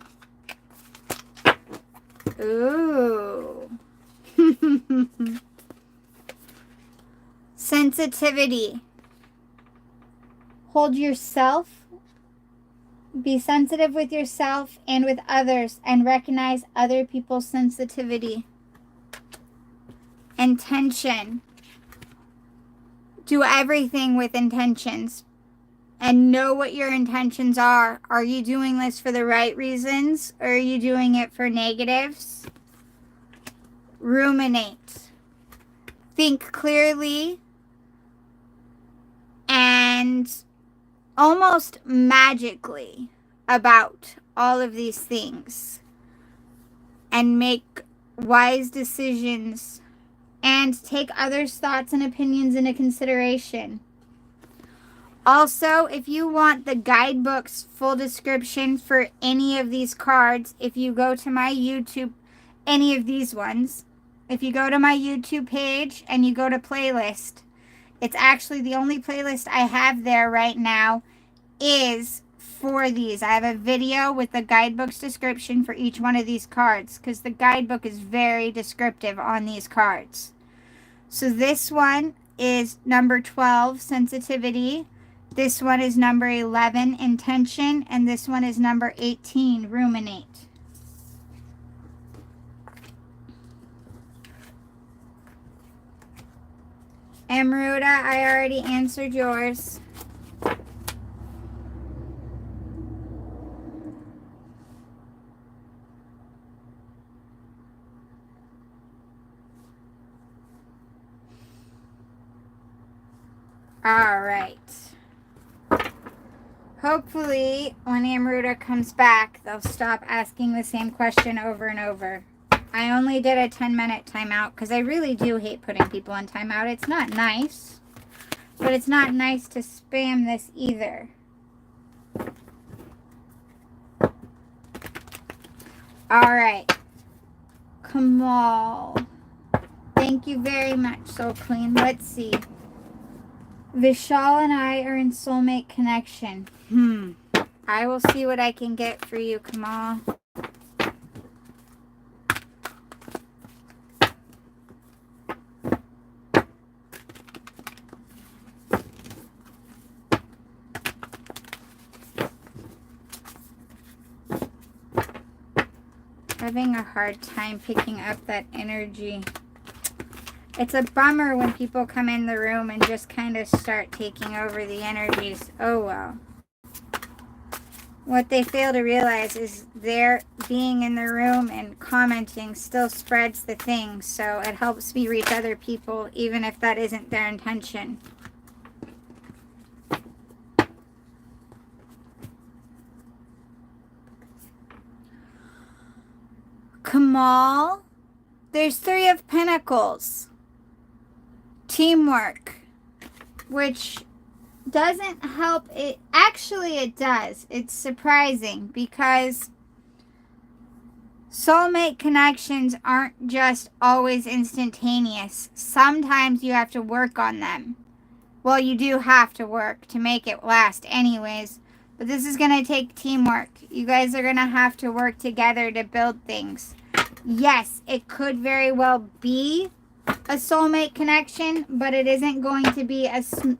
Ooh. Sensitivity. Hold yourself. Be sensitive with yourself and with others and recognize other people's sensitivity. Intention. Do everything with intentions and know what your intentions are. Are you doing this for the right reasons or are you doing it for negatives? Ruminate. Think clearly and almost magically about all of these things and make wise decisions and take others' thoughts and opinions into consideration. Also, if you want the guidebook's full description for any of these cards, if you go to my YouTube, any of these ones, if you go to my YouTube page and you go to playlist, it's actually the only playlist I have there right now is for these. I have a video with the guidebook's description for each one of these cards because the guidebook is very descriptive on these cards. So this one is number 12, sensitivity. This one is number 11, intention. And this one is number 18, ruminate. Amruta, I already answered yours. All right. Hopefully, when Amruta comes back, they'll stop asking the same question over and over. I only did a 10-minute timeout because I really do hate putting people in timeout. It's not nice, but it's not nice to spam this either. All right. Kamal. Thank you very much, Soul Queen. Let's see. Vishal and I are in soulmate connection. I will see what I can get for you, Kamal. Having a hard time picking up that energy. It's a bummer when people come in the room and just kind of start taking over the energies. Oh well. What they fail to realize is their being in the room and commenting still spreads the thing, so it helps me reach other people even if that isn't their intention. Kamal, there's 3 of Pentacles. Teamwork, which doesn't help it. Actually, it does. It's surprising because Soulmate connections aren't just always instantaneous. Sometimes you have to work on them. Well, you do have to work to make it last anyways. But this is going to take teamwork. You guys are going to have to work together to build things. Yes, it could very well be a soulmate connection, but it isn't going to be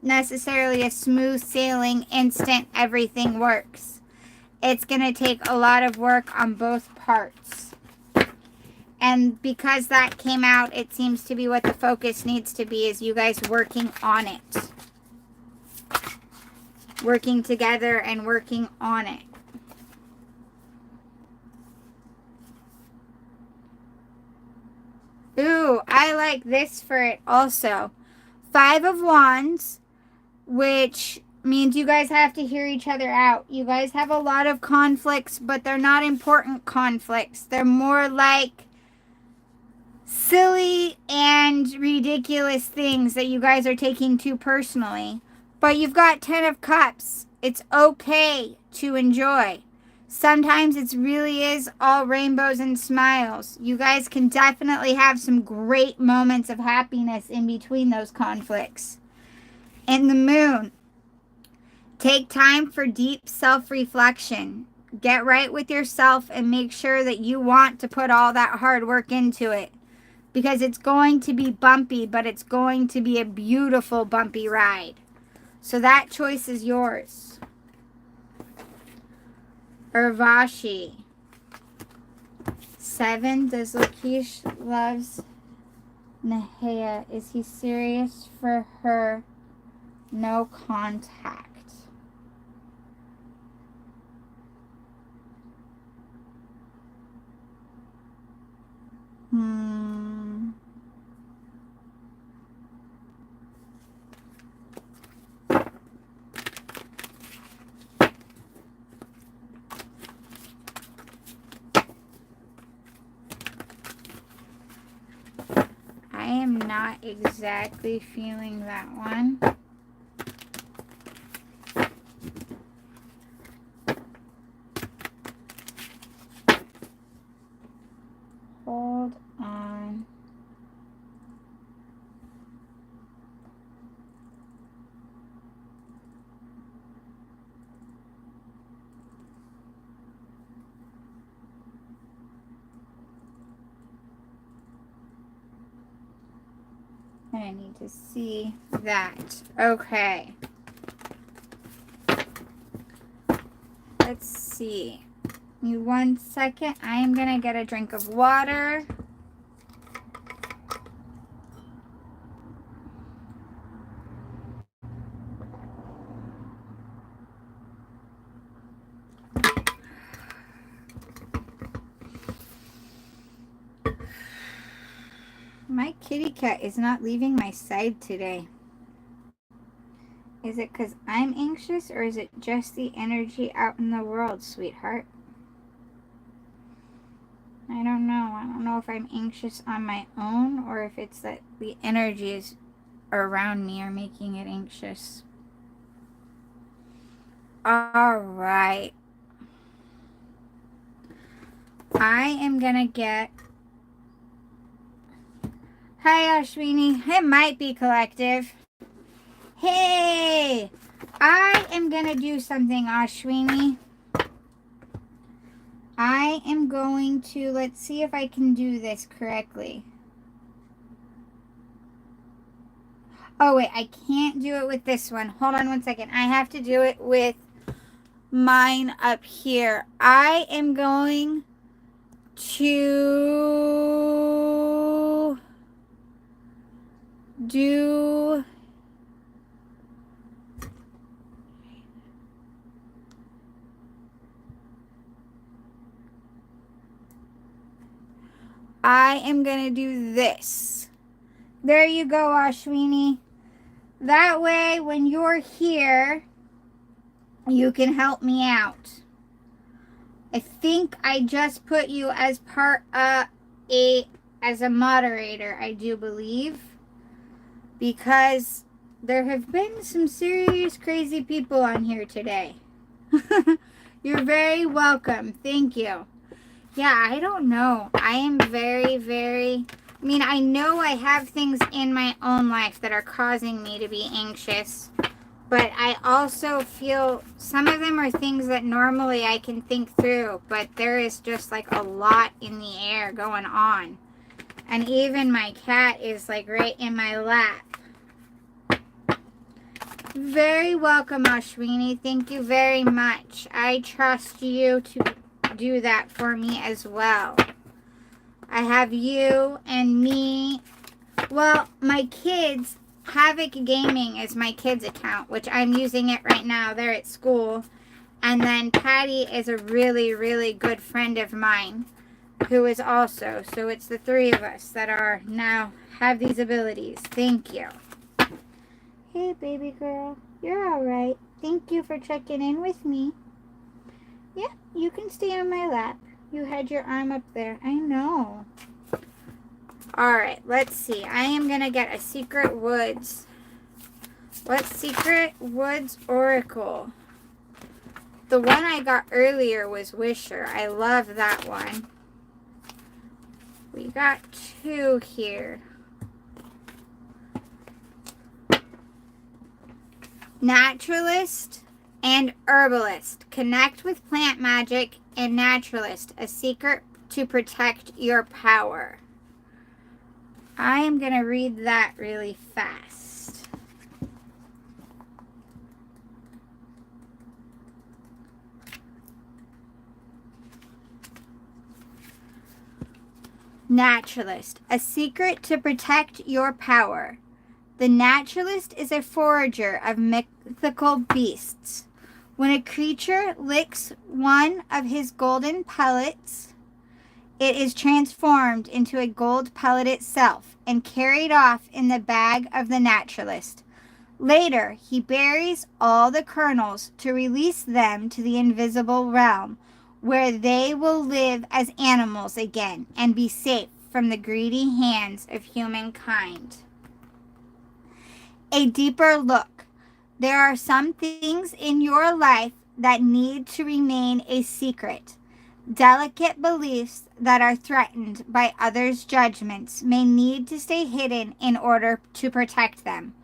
necessarily a smooth sailing, instant, everything works. It's going to take a lot of work on both parts. And because that came out, it seems to be what the focus needs to be, is you guys working on it. Working together and working on it. Ooh, I like this for it also. 5 of Wands, which means you guys have to hear each other out. You guys have a lot of conflicts, but they're not important conflicts. They're more like silly and ridiculous things that you guys are taking too personally. But you've got 10 of Cups. It's okay to enjoy. Sometimes it really is all rainbows and smiles. You guys can definitely have some great moments of happiness in between those conflicts. And the Moon. Take time for deep self-reflection. Get right with yourself and make sure that you want to put all that hard work into it. Because it's going to be bumpy, but it's going to be a beautiful bumpy ride. So that choice is yours. Urvashi. 7. Does Lakesh loves Nahea? Is he serious for her? No contact. I am not exactly feeling that one. Hold on. I need to see that. Okay. Let's see. Give me 1 second. I am going to get a drink of water. My kitty cat is not leaving my side today. Is it because I'm anxious, or is it just the energy out in the world, sweetheart? I don't know. I don't know if I'm anxious on my own, or if it's that the energies around me are making it anxious. All right. I am going to get... Hi, Ashwini. It might be collective. Hey! I am going to do something, Ashwini. I am going to... Let's see if I can do this correctly. Oh, wait. I can't do it with this one. Hold on 1 second. I have to do it with mine up here. I am going to do... I am going to do this. There you go, Ashwini. That way, when you're here, you can help me out. I think I just put you as part as a moderator, I do believe. Because there have been some serious crazy people on here today. You're very welcome. Thank you. Yeah, I don't know. I am very, I mean, I know I have things in my own life that are causing me to be anxious, but I also feel some of them are things that normally I can think through, but there is just like a lot in the air going on. And even my cat is like right in my lap. Very welcome, Ashwini. Thank you very much. I trust you to do that for me as well. I have you and me. Well, my kids, Havoc Gaming is my kids' account, which I'm using it right now. They're at school. And then Patty is a really good friend of mine who is also. So it's the three of us that are now have these abilities. Thank you. Hey, baby girl. You're all right. Thank you for checking in with me. Yeah, you can stay on my lap. You had your arm up there. I know. All right, let's see. I am going to get a Secret Woods. What Secret Woods Oracle? The one I got earlier was Wisher. I love that one. We got two here. Naturalist and Herbalist. Connect with plant magic and Naturalist. A secret to protect your power. I am going to read that really fast. Naturalist. A secret to protect your power. The naturalist is a forager of mythical beasts. When a creature licks one of his golden pellets, it is transformed into a gold pellet itself and carried off in the bag of the naturalist. Later, he buries all the kernels to release them to the invisible realm, where they will live as animals again and be safe from the greedy hands of humankind. A deeper look. There are some things in your life that need to remain a secret. Delicate beliefs that are threatened by others' judgments may need to stay hidden in order to protect them.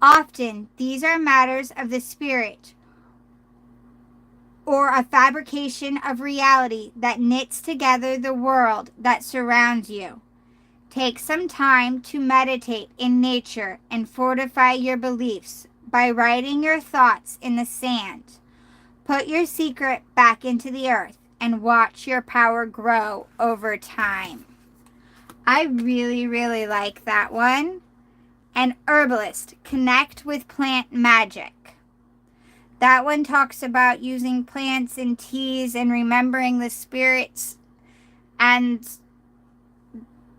Often, these are matters of the spirit or a fabrication of reality that knits together the world that surrounds you. Take some time to meditate in nature and fortify your beliefs by writing your thoughts in the sand. Put your secret back into the earth and watch your power grow over time. I really like that one. And Herbalist, connect with plant magic. That one talks about using plants and teas and remembering the spirits and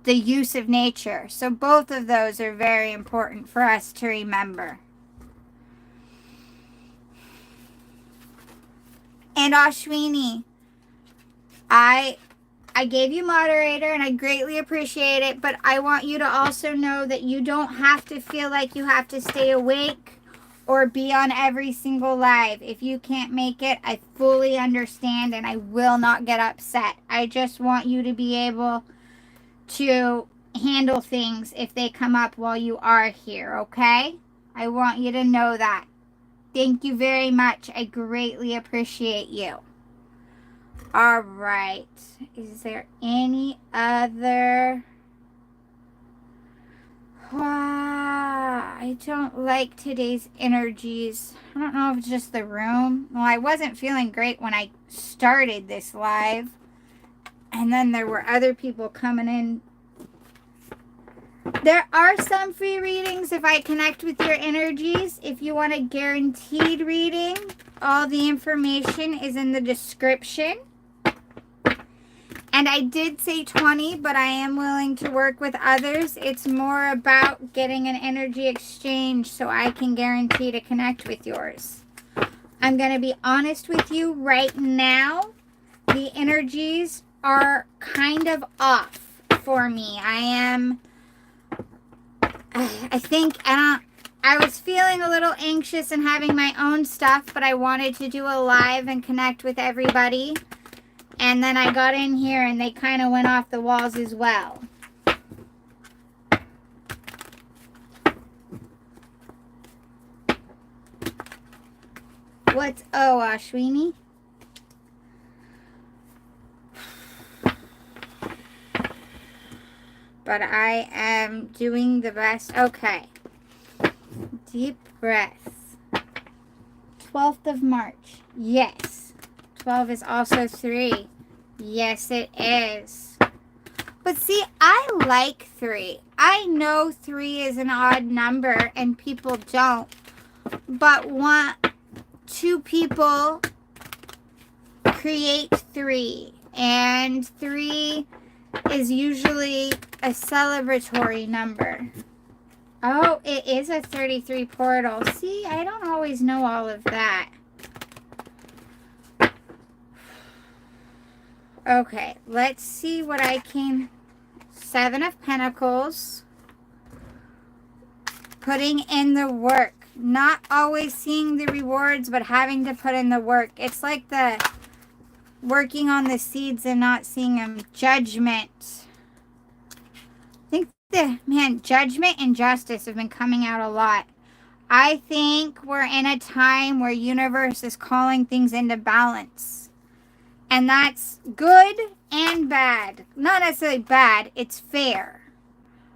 the use of nature. So both of those are very important for us to remember. And Ashwini, I gave you moderator and I greatly appreciate it, but I want you to also know that you don't have to feel like you have to stay awake or be on every single live. If you can't make it, I fully understand and I will not get upset. I just want you to be able to handle things if they come up while you are here, okay? I want you to know that. Thank you very much. I greatly appreciate you. All right. Is there any other? I don't like today's energies. I don't know if it's just the room. Well, I wasn't feeling great when I started this live. And then there were other people coming in. There are some free readings if I connect with your energies. If you want a guaranteed reading, all the information is in the description. And I did say 20, but I am willing to work with others. It's more about getting an energy exchange so I can guarantee to connect with yours. I'm going to be honest with you right now. The energies are kind of off for me. I was feeling a little anxious and having my own stuff, but I wanted to do a live and connect with everybody. And then I got in here and they kind of went off the walls as well. What's Ashwini? But I am doing the best. Okay. Deep breaths. 12th of March. Yes. 12 is also 3. Yes, it is. But see, I like 3. I know 3 is an odd number and people don't. But 2 people create 3. And 3 is usually a celebratory number. Oh, it is a 33 portal. See, I don't always know all of that. Okay, let's see what I can... 7 of Pentacles. Putting in the work. Not always seeing the rewards, but having to put in the work. It's like the working on the seeds and not seeing them. Judgment. I think judgment and justice have been coming out a lot. I think we're in a time where universe is calling things into balance. And that's good and bad. Not necessarily bad, it's fair.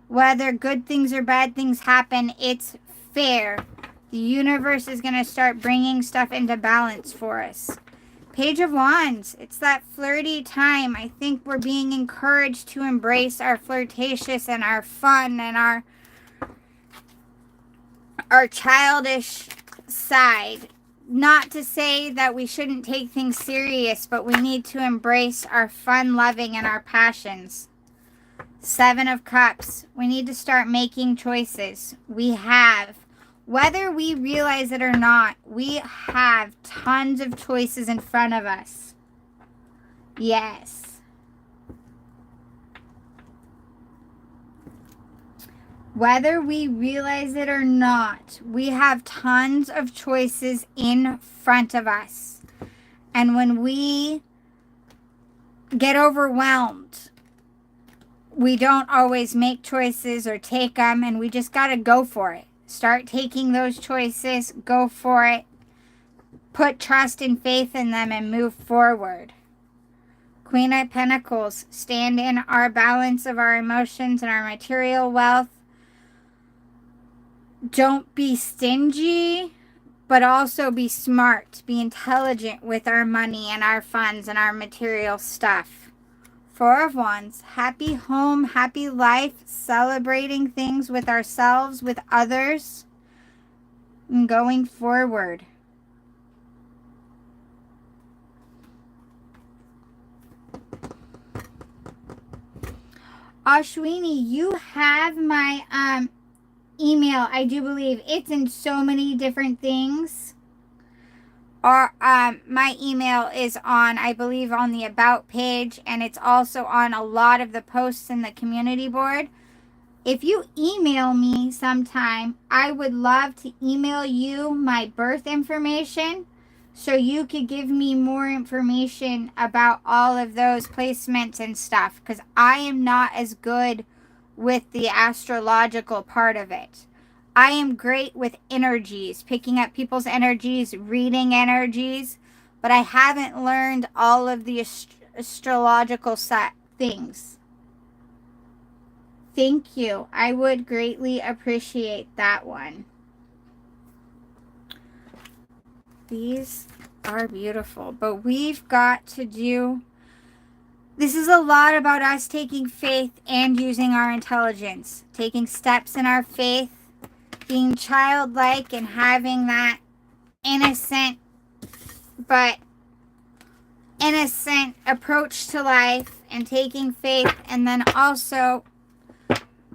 Whether good things or bad things happen, it's fair. The universe is going to start bringing stuff into balance for us. Page of Wands. It's that flirty time. I think we're being encouraged to embrace our flirtatious and our fun and our childish side. Not to say that we shouldn't take things serious, but we need to embrace our fun loving and our passions. 7 of Cups. We need to start making choices. We have. Whether we realize it or not, we have tons of choices in front of us. Yes. Whether we realize it or not, we have tons of choices in front of us. And when we get overwhelmed, we don't always make choices or take them, and we just got to go for it. Start taking those choices, go for it, put trust and faith in them and move forward. Queen of Pentacles, stand in our balance of our emotions and our material wealth. Don't be stingy, but also be smart, be intelligent with our money and our funds and our material stuff. 4 of Wands, happy home, happy life, celebrating things with ourselves, with others, and going forward. Ashwini, you have my email, I do believe. It's in so many different things. My email is on, I believe, on the About page, and it's also on a lot of the posts in the community board. If you email me sometime, I would love to email you my birth information so you could give me more information about all of those placements and stuff, because I am not as good with the astrological part of it. I am great with energies, picking up people's energies, reading energies, but I haven't learned all of the astrological things. Thank you. I would greatly appreciate that one. These are beautiful, but we've got to do... This is a lot about us taking faith and using our intelligence, taking steps in our faith, being childlike and having that innocent approach to life, and taking faith, and then also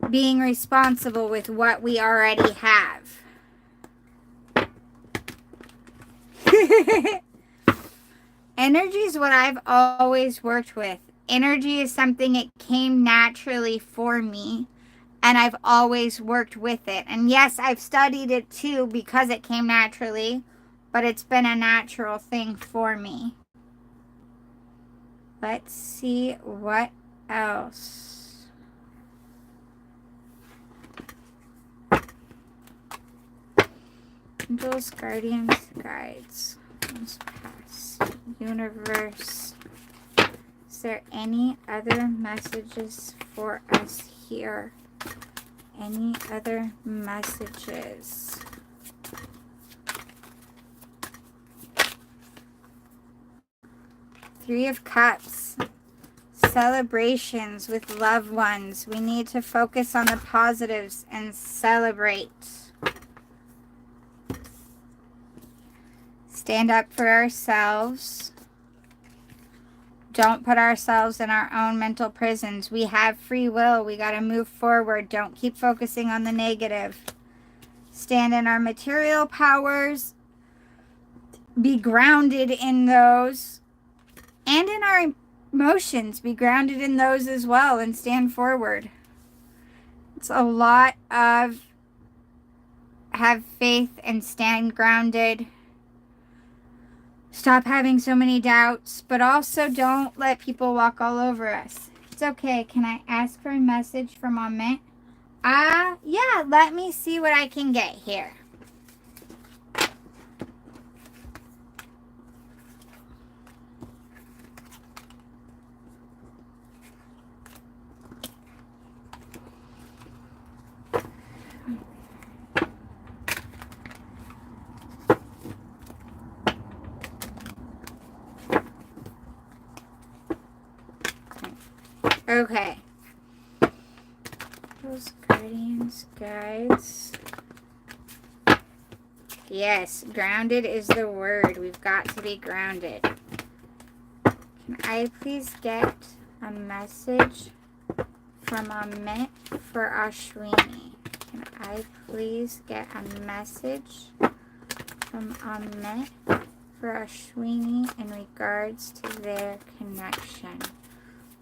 being responsible with what we already have. Energy is what I've always worked with. Energy is something that came naturally for me, and I've always worked with it. And yes, I've studied it too because it came naturally, but it's been a natural thing for me. Let's see what else. Angels, guardians, guides. Past, universe. Is there any other messages for us here? Any other messages? Three of Cups. Celebrations with loved ones. We need to focus on the positives and celebrate. Stand up for ourselves. Don't put ourselves in our own mental prisons. We have free will. We got to move forward. Don't keep focusing on the negative. Stand in our material powers. Be grounded in those. And in our emotions. Be grounded in those as well and stand forward. It's a lot of have faith and stand grounded. Stop having so many doubts, but also don't let people walk all over us. It's okay. Can I ask for a message from Amit? Yeah, let me see what I can get here. Okay. Those guardians, guides. Yes, grounded is the word. We've got to be grounded. Can I please get a message from Amit for Ashwini? Can I please get a message from Amit for Ashwini in regards to their connection?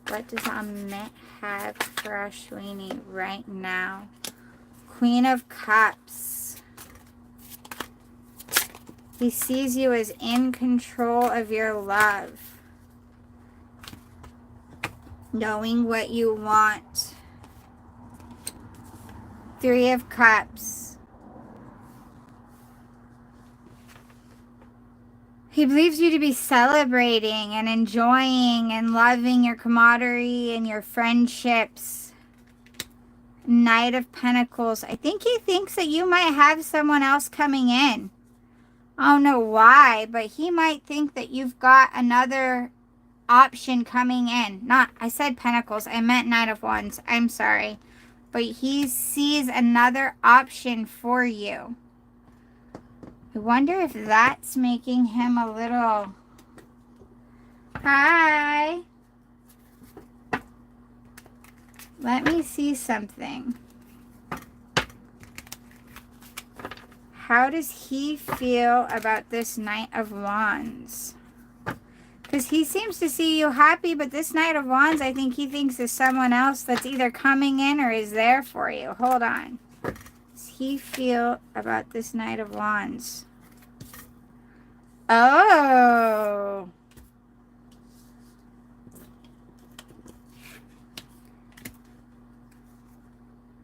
What does Amit have for Ashwini right now? Queen of Cups. He sees you as in control of your love. Knowing what you want. Three of Cups. He believes you to be celebrating and enjoying and loving your camaraderie and your friendships. Knight of Pentacles. I think he thinks that you might have someone else coming in. I don't know why, but he might think that you've got another option coming in. I said Pentacles. I meant Knight of Wands. I'm sorry. But he sees another option for you. I wonder if that's making him a little... Hi. Let me see something. How does he feel about this Knight of Wands? Because he seems to see you happy, but this Knight of Wands, I think he thinks is someone else that's either coming in or is there for you. Hold on. How does he feel about this Knight of Wands? Oh.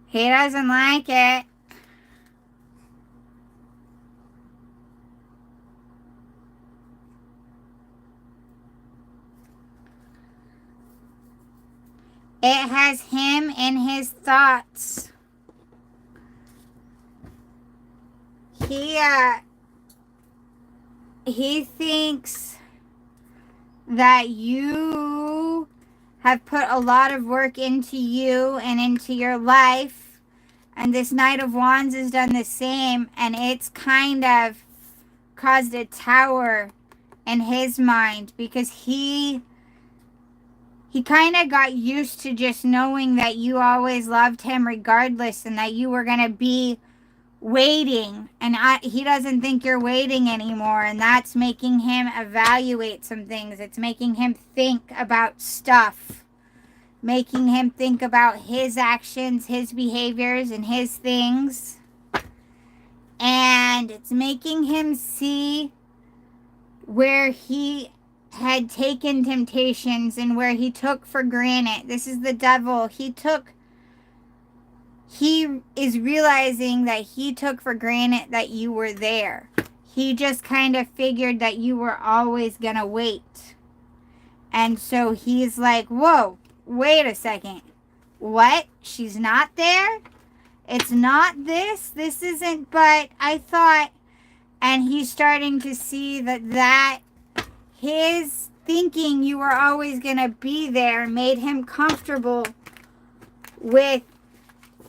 He doesn't like it. It has him in his thoughts. He thinks that you have put a lot of work into you and into your life. And this Knight of Wands has done the same. And it's kind of caused a tower in his mind. Because he kind of got used to just knowing that you always loved him regardless. And that you were going to be waiting. And he doesn't think you're waiting anymore. And that's making him evaluate some things. It's making him think about stuff. Making him think about his actions, his behaviors, and his things. And it's making him see where he had taken temptations and where he took for granted. This is the devil. He is realizing that he took for granted that you were there. He just kind of figured that you were always going to wait. And so he's like, whoa, wait a second. What? She's not there? It's not this? This isn't, but I thought, and he's starting to see that his thinking you were always going to be there made him comfortable with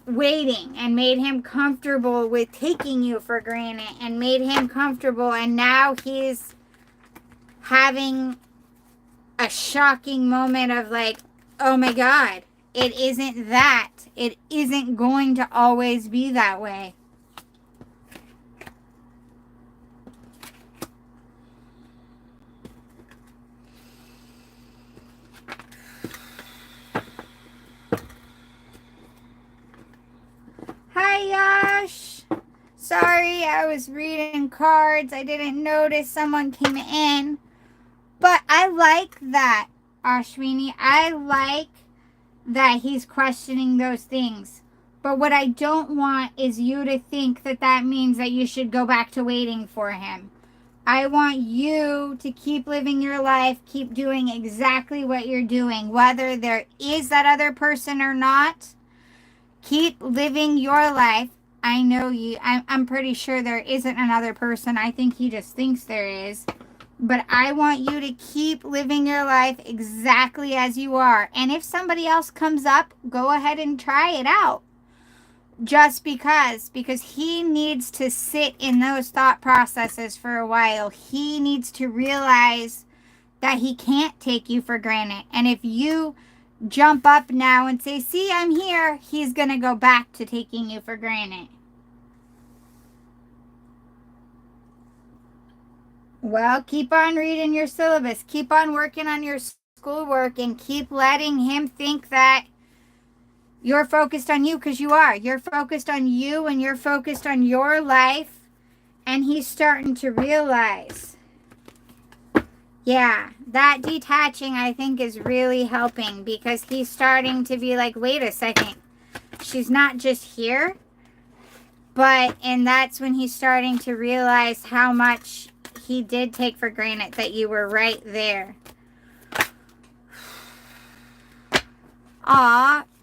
waiting and made him comfortable with taking you for granted and made him comfortable, and now he's having a shocking moment of like, oh my God, it isn't that. It isn't going to always be that way. Hi, Yash. Sorry, I was reading cards. I didn't notice someone came in. But I like that, Ashwini. I like that he's questioning those things. But what I don't want is you to think that that means that you should go back to waiting for him. I want you to keep living your life, keep doing exactly what you're doing, whether there is that other person or not. Keep living your life. I know you. I'm pretty sure there isn't another person. I think he just thinks there is. But I want you to keep living your life exactly as you are. And if somebody else comes up, go ahead and try it out. Just because he needs to sit in those thought processes for a while. He needs to realize that he can't take you for granted. And if you jump up now and say, see, I'm here, he's going to go back to taking you for granted. Well, keep on reading your syllabus. Keep on working on your schoolwork and keep letting him think that you're focused on you, because you are. You're focused on you and you're focused on your life. And he's starting to realize. Yeah, that detaching, I think, is really helping, because he's starting to be like, wait a second. She's not just here. And that's when he's starting to realize how much he did take for granted that you were right there.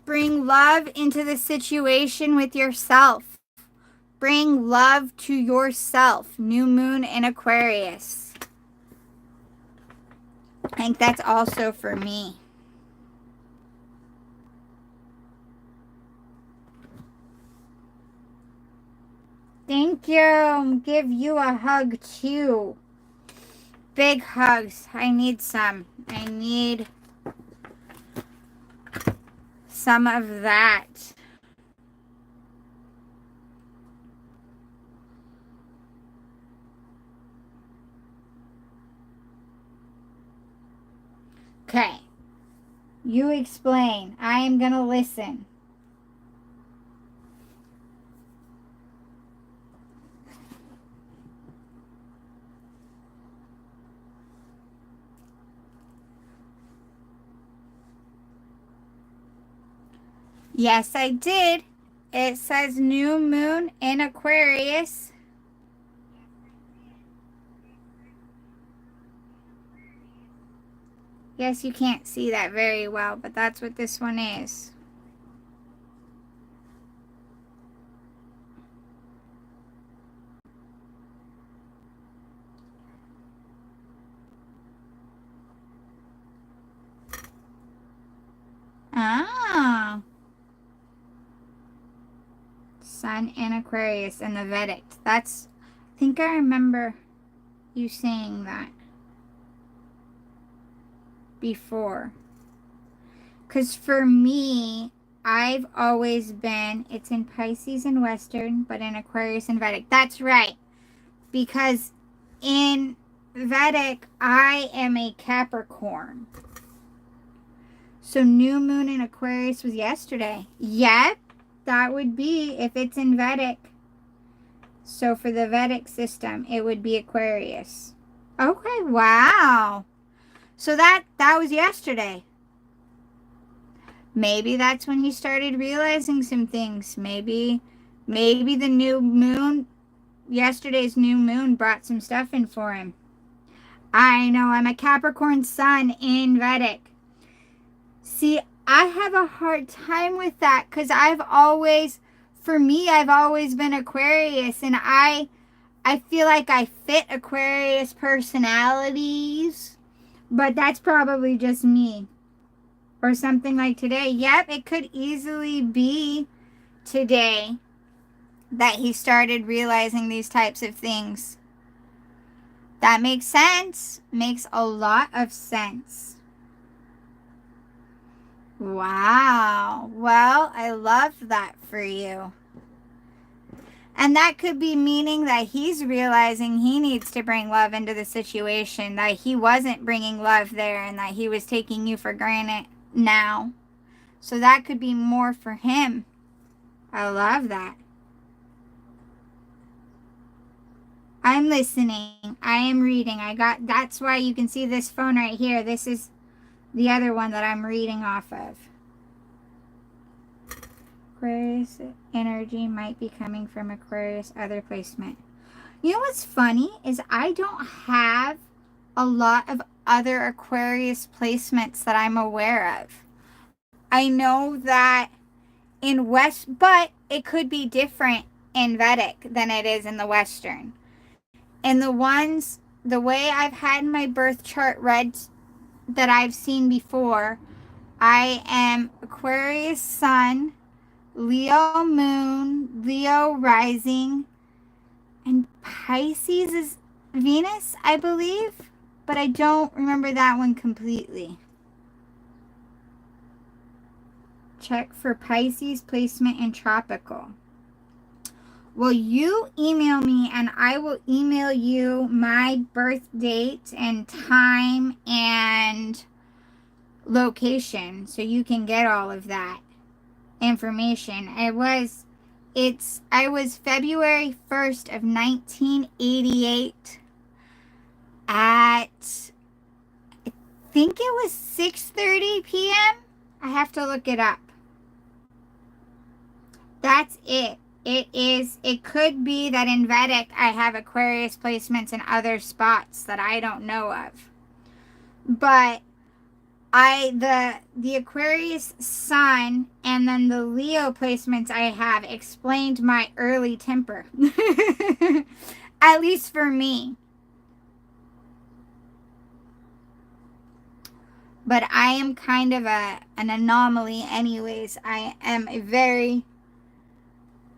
Bring love into the situation with yourself. Bring love to yourself. New moon in Aquarius. I think that's also for me. Thank you. Give you a hug too. Big hugs. I need some. I need some of that. Okay. You explain. I am going to listen. Yes, I did. It says new moon in Aquarius. Yes, you can't see that very well, but that's what this one is. Ah. Sun in Aquarius in the Vedic. I think I remember you saying that before. Because for me, I've always been, it's in Pisces and Western, but in Aquarius and Vedic. That's right. Because in Vedic, I am a Capricorn. So new moon in Aquarius was yesterday. Yep, that would be if it's in Vedic. So for the Vedic system, it would be Aquarius. Okay, wow. So that was yesterday. Maybe that's when he started realizing some things. Maybe the new moon, yesterday's new moon, brought some stuff in for him. I know, I'm a Capricorn sun in Vedic. See, I have a hard time with that because I've always been Aquarius, and I feel like I fit Aquarius personalities, but that's probably just me. Or something like today. Yep, it could easily be today that he started realizing these types of things. That makes sense. Makes a lot of sense. Wow. Well, I love that for you. And that could be meaning that he's realizing he needs to bring love into the situation, that he wasn't bringing love there, and that he was taking you for granted now. So that could be more for him. I love that. I'm listening. I am reading. That's why you can see this phone right here. This is the other one that I'm reading off of. Aquarius energy might be coming from Aquarius other placement. You know what's funny is I don't have a lot of other Aquarius placements that I'm aware of. I know that in West, but it could be different in Vedic than it is in the Western. And the way I've had my birth chart read that I've seen before, I am Aquarius sun, Leo moon, Leo rising, and Pisces is Venus, I believe, but I don't remember that one completely. Check for Pisces placement in tropical. Well, you email me and I will email you my birth date and time and location so you can get all of that information. I was February 1st of 1988 at, I think it was 6:30 p.m. I have to look it up. That's it. It could be that in Vedic I have Aquarius placements in other spots that I don't know of. But the Aquarius sun and then the Leo placements I have explained my early temper. At least for me. But I am kind of an anomaly anyways. I am a very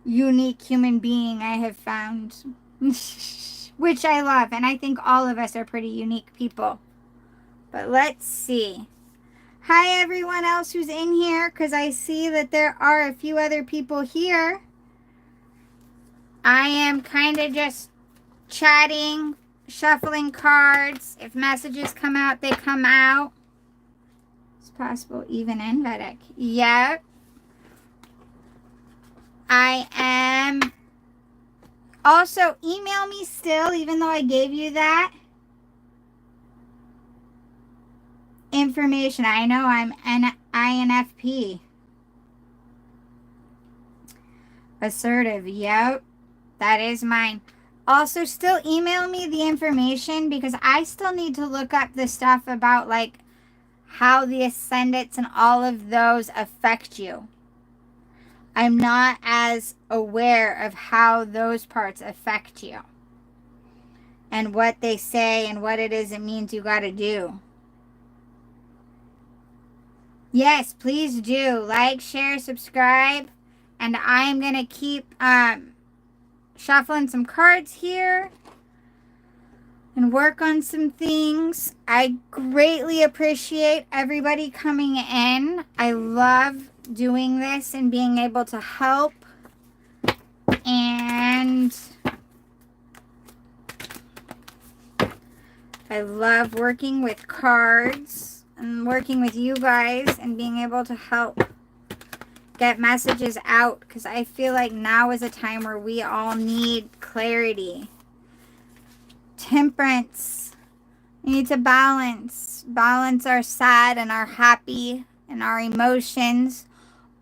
unique human being, I have found. Which I love. And I think all of us are pretty unique people. But let's see. Hi everyone else who's in here, because I see that there are a few other people here. I am kind of just chatting, shuffling cards. If messages come out, they come out. It's possible even in Vedic. Yep. I am. Also, email me still, even though I gave you that information. I know I'm an INFP. Assertive. Yep. That is mine. Also, still email me the information because I still need to look up the stuff about like how the ascendants and all of those affect you. I'm not as aware of how those parts affect you and what they say and what it is it means you got to do. Yes, please do. Like, share, subscribe. And I'm going to keep shuffling some cards here and work on some things. I greatly appreciate everybody coming in. I love doing this and being able to help. And I love working with cards and working with you guys and being able to help get messages out, because I feel like now is a time where we all need clarity. Temperance, We need to balance our sad and our happy and our emotions.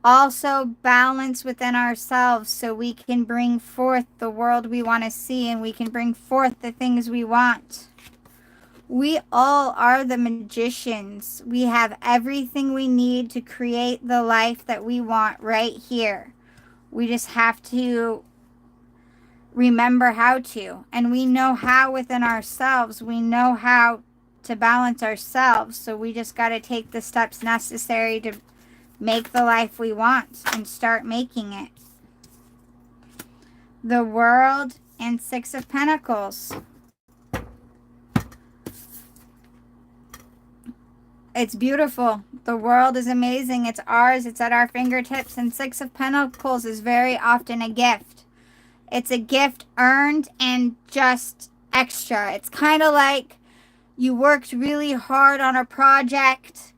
Also balance within ourselves so we can bring forth the world we want to see and we can bring forth the things we want. We all are the magicians. We have everything we need to create the life that we want right here. We just have to remember how to. And we know how within ourselves. We know how to balance ourselves. So we just got to take the steps necessary to make the life we want and start making it. The World and Six of Pentacles. It's beautiful. The world is amazing. It's ours. It's at our fingertips. And Six of Pentacles is very often a gift. It's a gift earned and just extra. It's kind of like you worked really hard on a project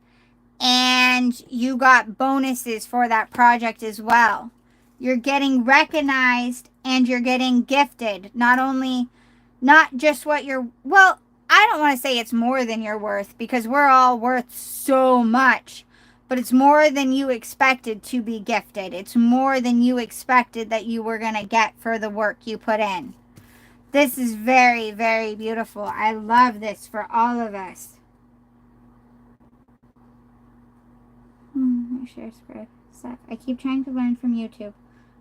and you got bonuses for that project as well. You're getting recognized and you're getting gifted. Not just what you're, well, I don't want to say it's more than you're worth because we're all worth so much, but it's more than you expected to be gifted. It's more than you expected that you were going to get for the work you put in. This is very, very beautiful. I love this for all of us. Share spread stuff. I keep trying to learn from YouTube.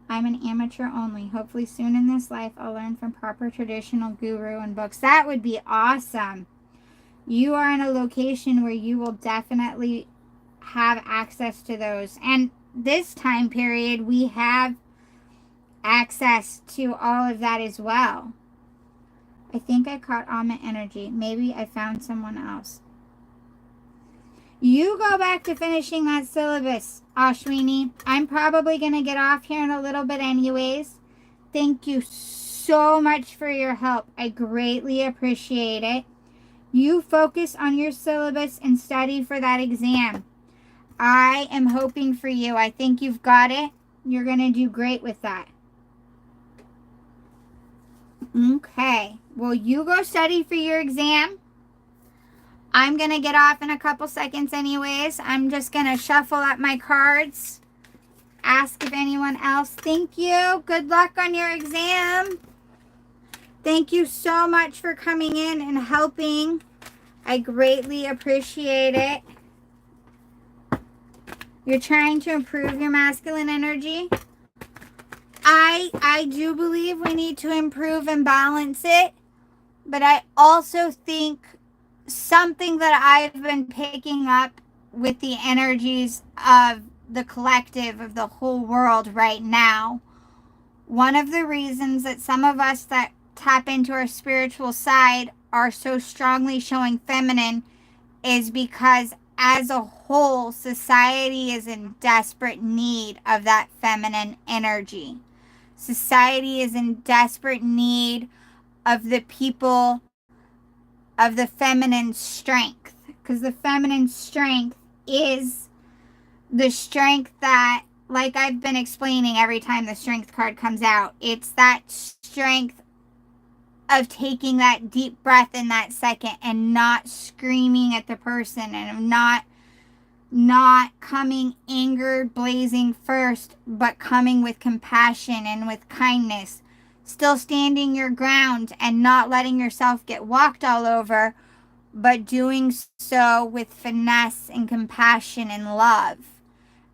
I'm an amateur only. Hopefully soon in this life I'll learn from proper traditional guru and books. That would be awesome. You are in a location where you will definitely have access to those. And this time period, we have access to all of that as well. I think I caught Amma energy. Maybe I found someone else. You go back to finishing that syllabus, Ashwini. I'm probably going to get off here in a little bit anyways. Thank you so much for your help. I greatly appreciate it. You focus on your syllabus and study for that exam. I am hoping for you. I think you've got it. You're going to do great with that. Okay. Well, you go study for your exam. I'm going to get off in a couple seconds anyways. I'm just going to shuffle up my cards. Ask if anyone else. Thank you. Good luck on your exam. Thank you so much for coming in and helping. I greatly appreciate it. You're trying to improve your masculine energy. I do believe we need to improve and balance it. But I also think something that I've been picking up with the energies of the collective of the whole world right now. One of the reasons that some of us that tap into our spiritual side are so strongly showing feminine is because as a whole, society is in desperate need of that feminine energy. Society is in desperate need of the people of the feminine strength, because the feminine strength is the strength that, like I've been explaining every time the strength card comes out, it's that strength of taking that deep breath in that second and not screaming at the person and of not coming anger blazing first, but coming with compassion and with kindness. Still standing your ground and not letting yourself get walked all over, but doing so with finesse and compassion and love.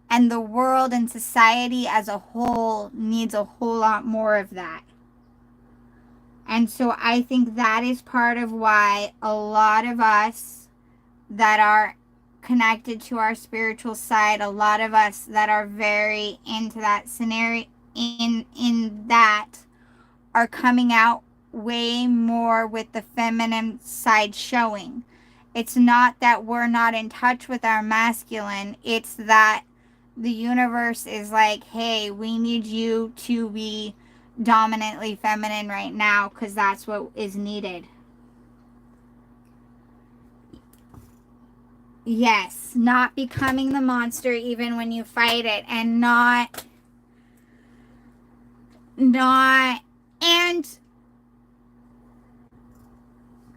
And the world and society as a whole needs a whole lot more of that. And so I think that is part of why a lot of us that are connected to our spiritual side, a lot of us that are very into that scenario, in that, are coming out way more with the feminine side showing. It's not that we're not in touch with our masculine. It's that the universe is like, hey, we need you to be dominantly feminine right now because that's what is needed. Yes, not becoming the monster even when you fight it, and not and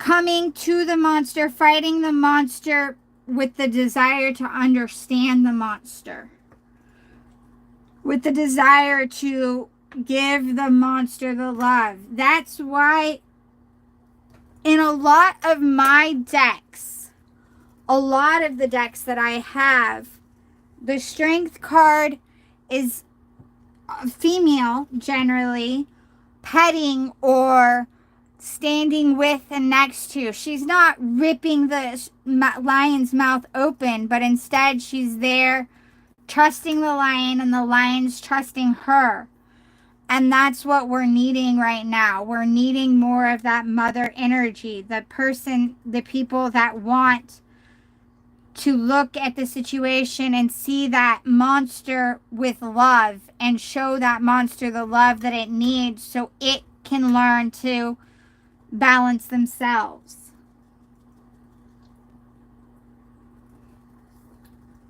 coming to the monster, fighting the monster with the desire to understand the monster, with the desire to give the monster the love. That's why in a lot of my decks, a lot of the decks that I have, the strength card is female generally, petting or standing with and next to. She's not ripping the lion's mouth open, but instead she's there trusting the lion and the lion's trusting her. And that's what we're needing right now. We're needing more of that mother energy, the people that want to look at the situation and see that monster with love and show that monster the love that it needs so it can learn to balance themselves.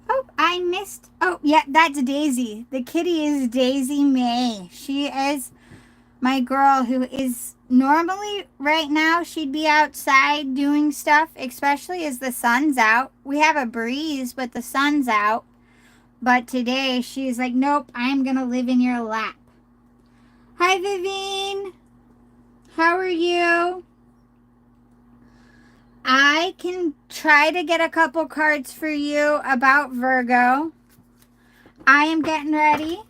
Oh, I missed. Oh, yeah, that's Daisy. The kitty is Daisy May. She is my girl who is normally right now she'd be outside doing stuff, especially as the sun's out. We have a breeze, but the sun's out. But today she's like, nope, I'm going to live in your lap. Hi, Vivian. How are you? I can try to get a couple cards for you about Virgo. I am getting ready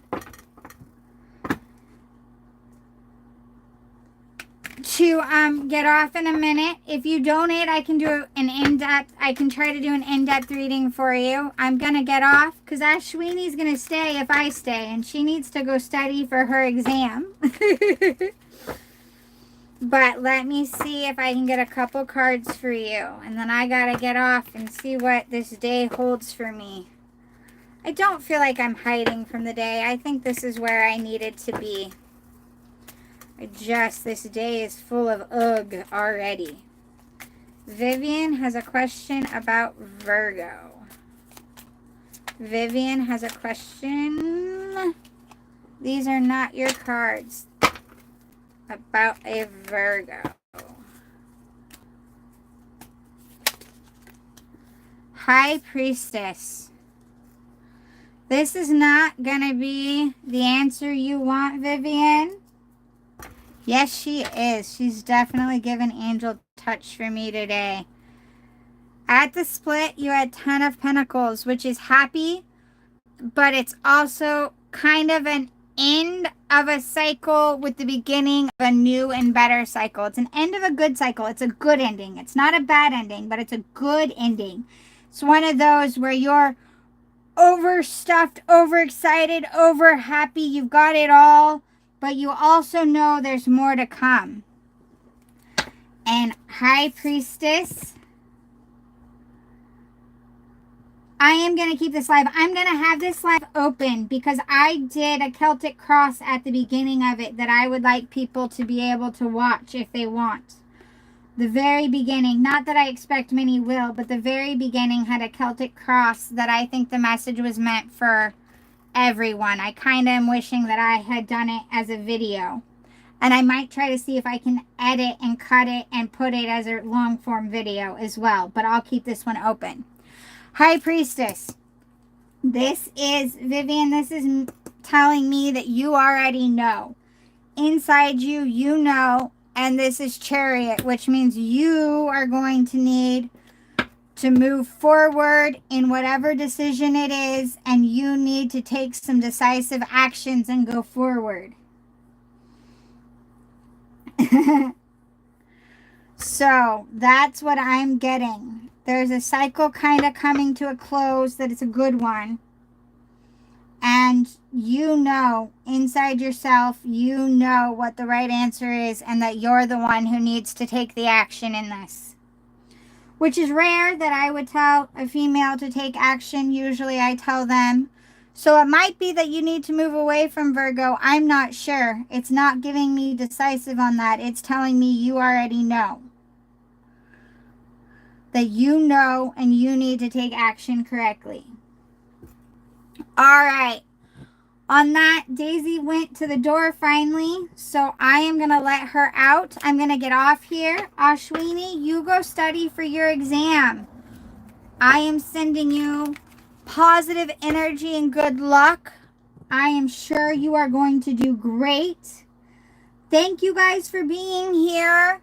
to get off in a minute. If you donate, I can do I can try to do an in-depth reading for you. I'm going to get off because Ashwini's going to stay if I stay, and she needs to go study for her exam. But let me see if I can get a couple cards for you. And then I got to get off and see what this day holds for me. I don't feel like I'm hiding from the day. I think this is where I needed to be. This day is full of ugh already. Vivian has a question about Virgo. Vivian has a question. These are not your cards. About a Virgo. High Priestess. This is not going to be the answer you want, Vivian. Yes, she is. She's definitely given angel touch for me today. At the split, you had 10 of Pentacles, which is happy, but it's also kind of an end of a cycle with the beginning of a new and better cycle. It's an end of a good cycle. It's a good ending. It's not a bad ending, but it's a good ending. It's one of those where you're overstuffed, overexcited, over happy. You've got it all, but you also know there's more to come. And High Priestess, I am going to keep this live. I'm going to have this live open because I did a Celtic cross at the beginning of it that I would like people to be able to watch if they want. The very beginning, not that I expect many will, but the very beginning had a Celtic cross that I think the message was meant for everyone. I kind of am wishing that I had done it as a video. And I might try to see if I can edit and cut it and put it as a long form video as well. But I'll keep this one open. High Priestess, this is, Vivian, this is telling me that you already know. Inside you, you know, and this is Chariot, which means you are going to need to move forward in whatever decision it is, and you need to take some decisive actions and go forward. So, that's what I'm getting. There's a cycle kind of coming to a close that it's a good one. And you know, inside yourself, you know what the right answer is and that you're the one who needs to take the action in this. Which is rare that I would tell a female to take action. Usually I tell them. So it might be that you need to move away from Virgo. I'm not sure. It's not giving me decisive on that. It's telling me you already know. That you know and you need to take action correctly. All right. On that, Daisy went to the door finally, so I am going to let her out. I'm going to get off here. Ashwini, you go study for your exam. I am sending you positive energy and good luck. I am sure you are going to do great. Thank you guys for being here.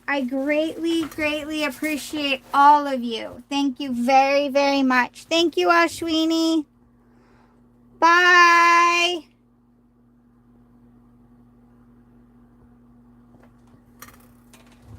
I greatly, greatly appreciate all of you. Thank you very, very much. Thank you, Ashwini. Bye.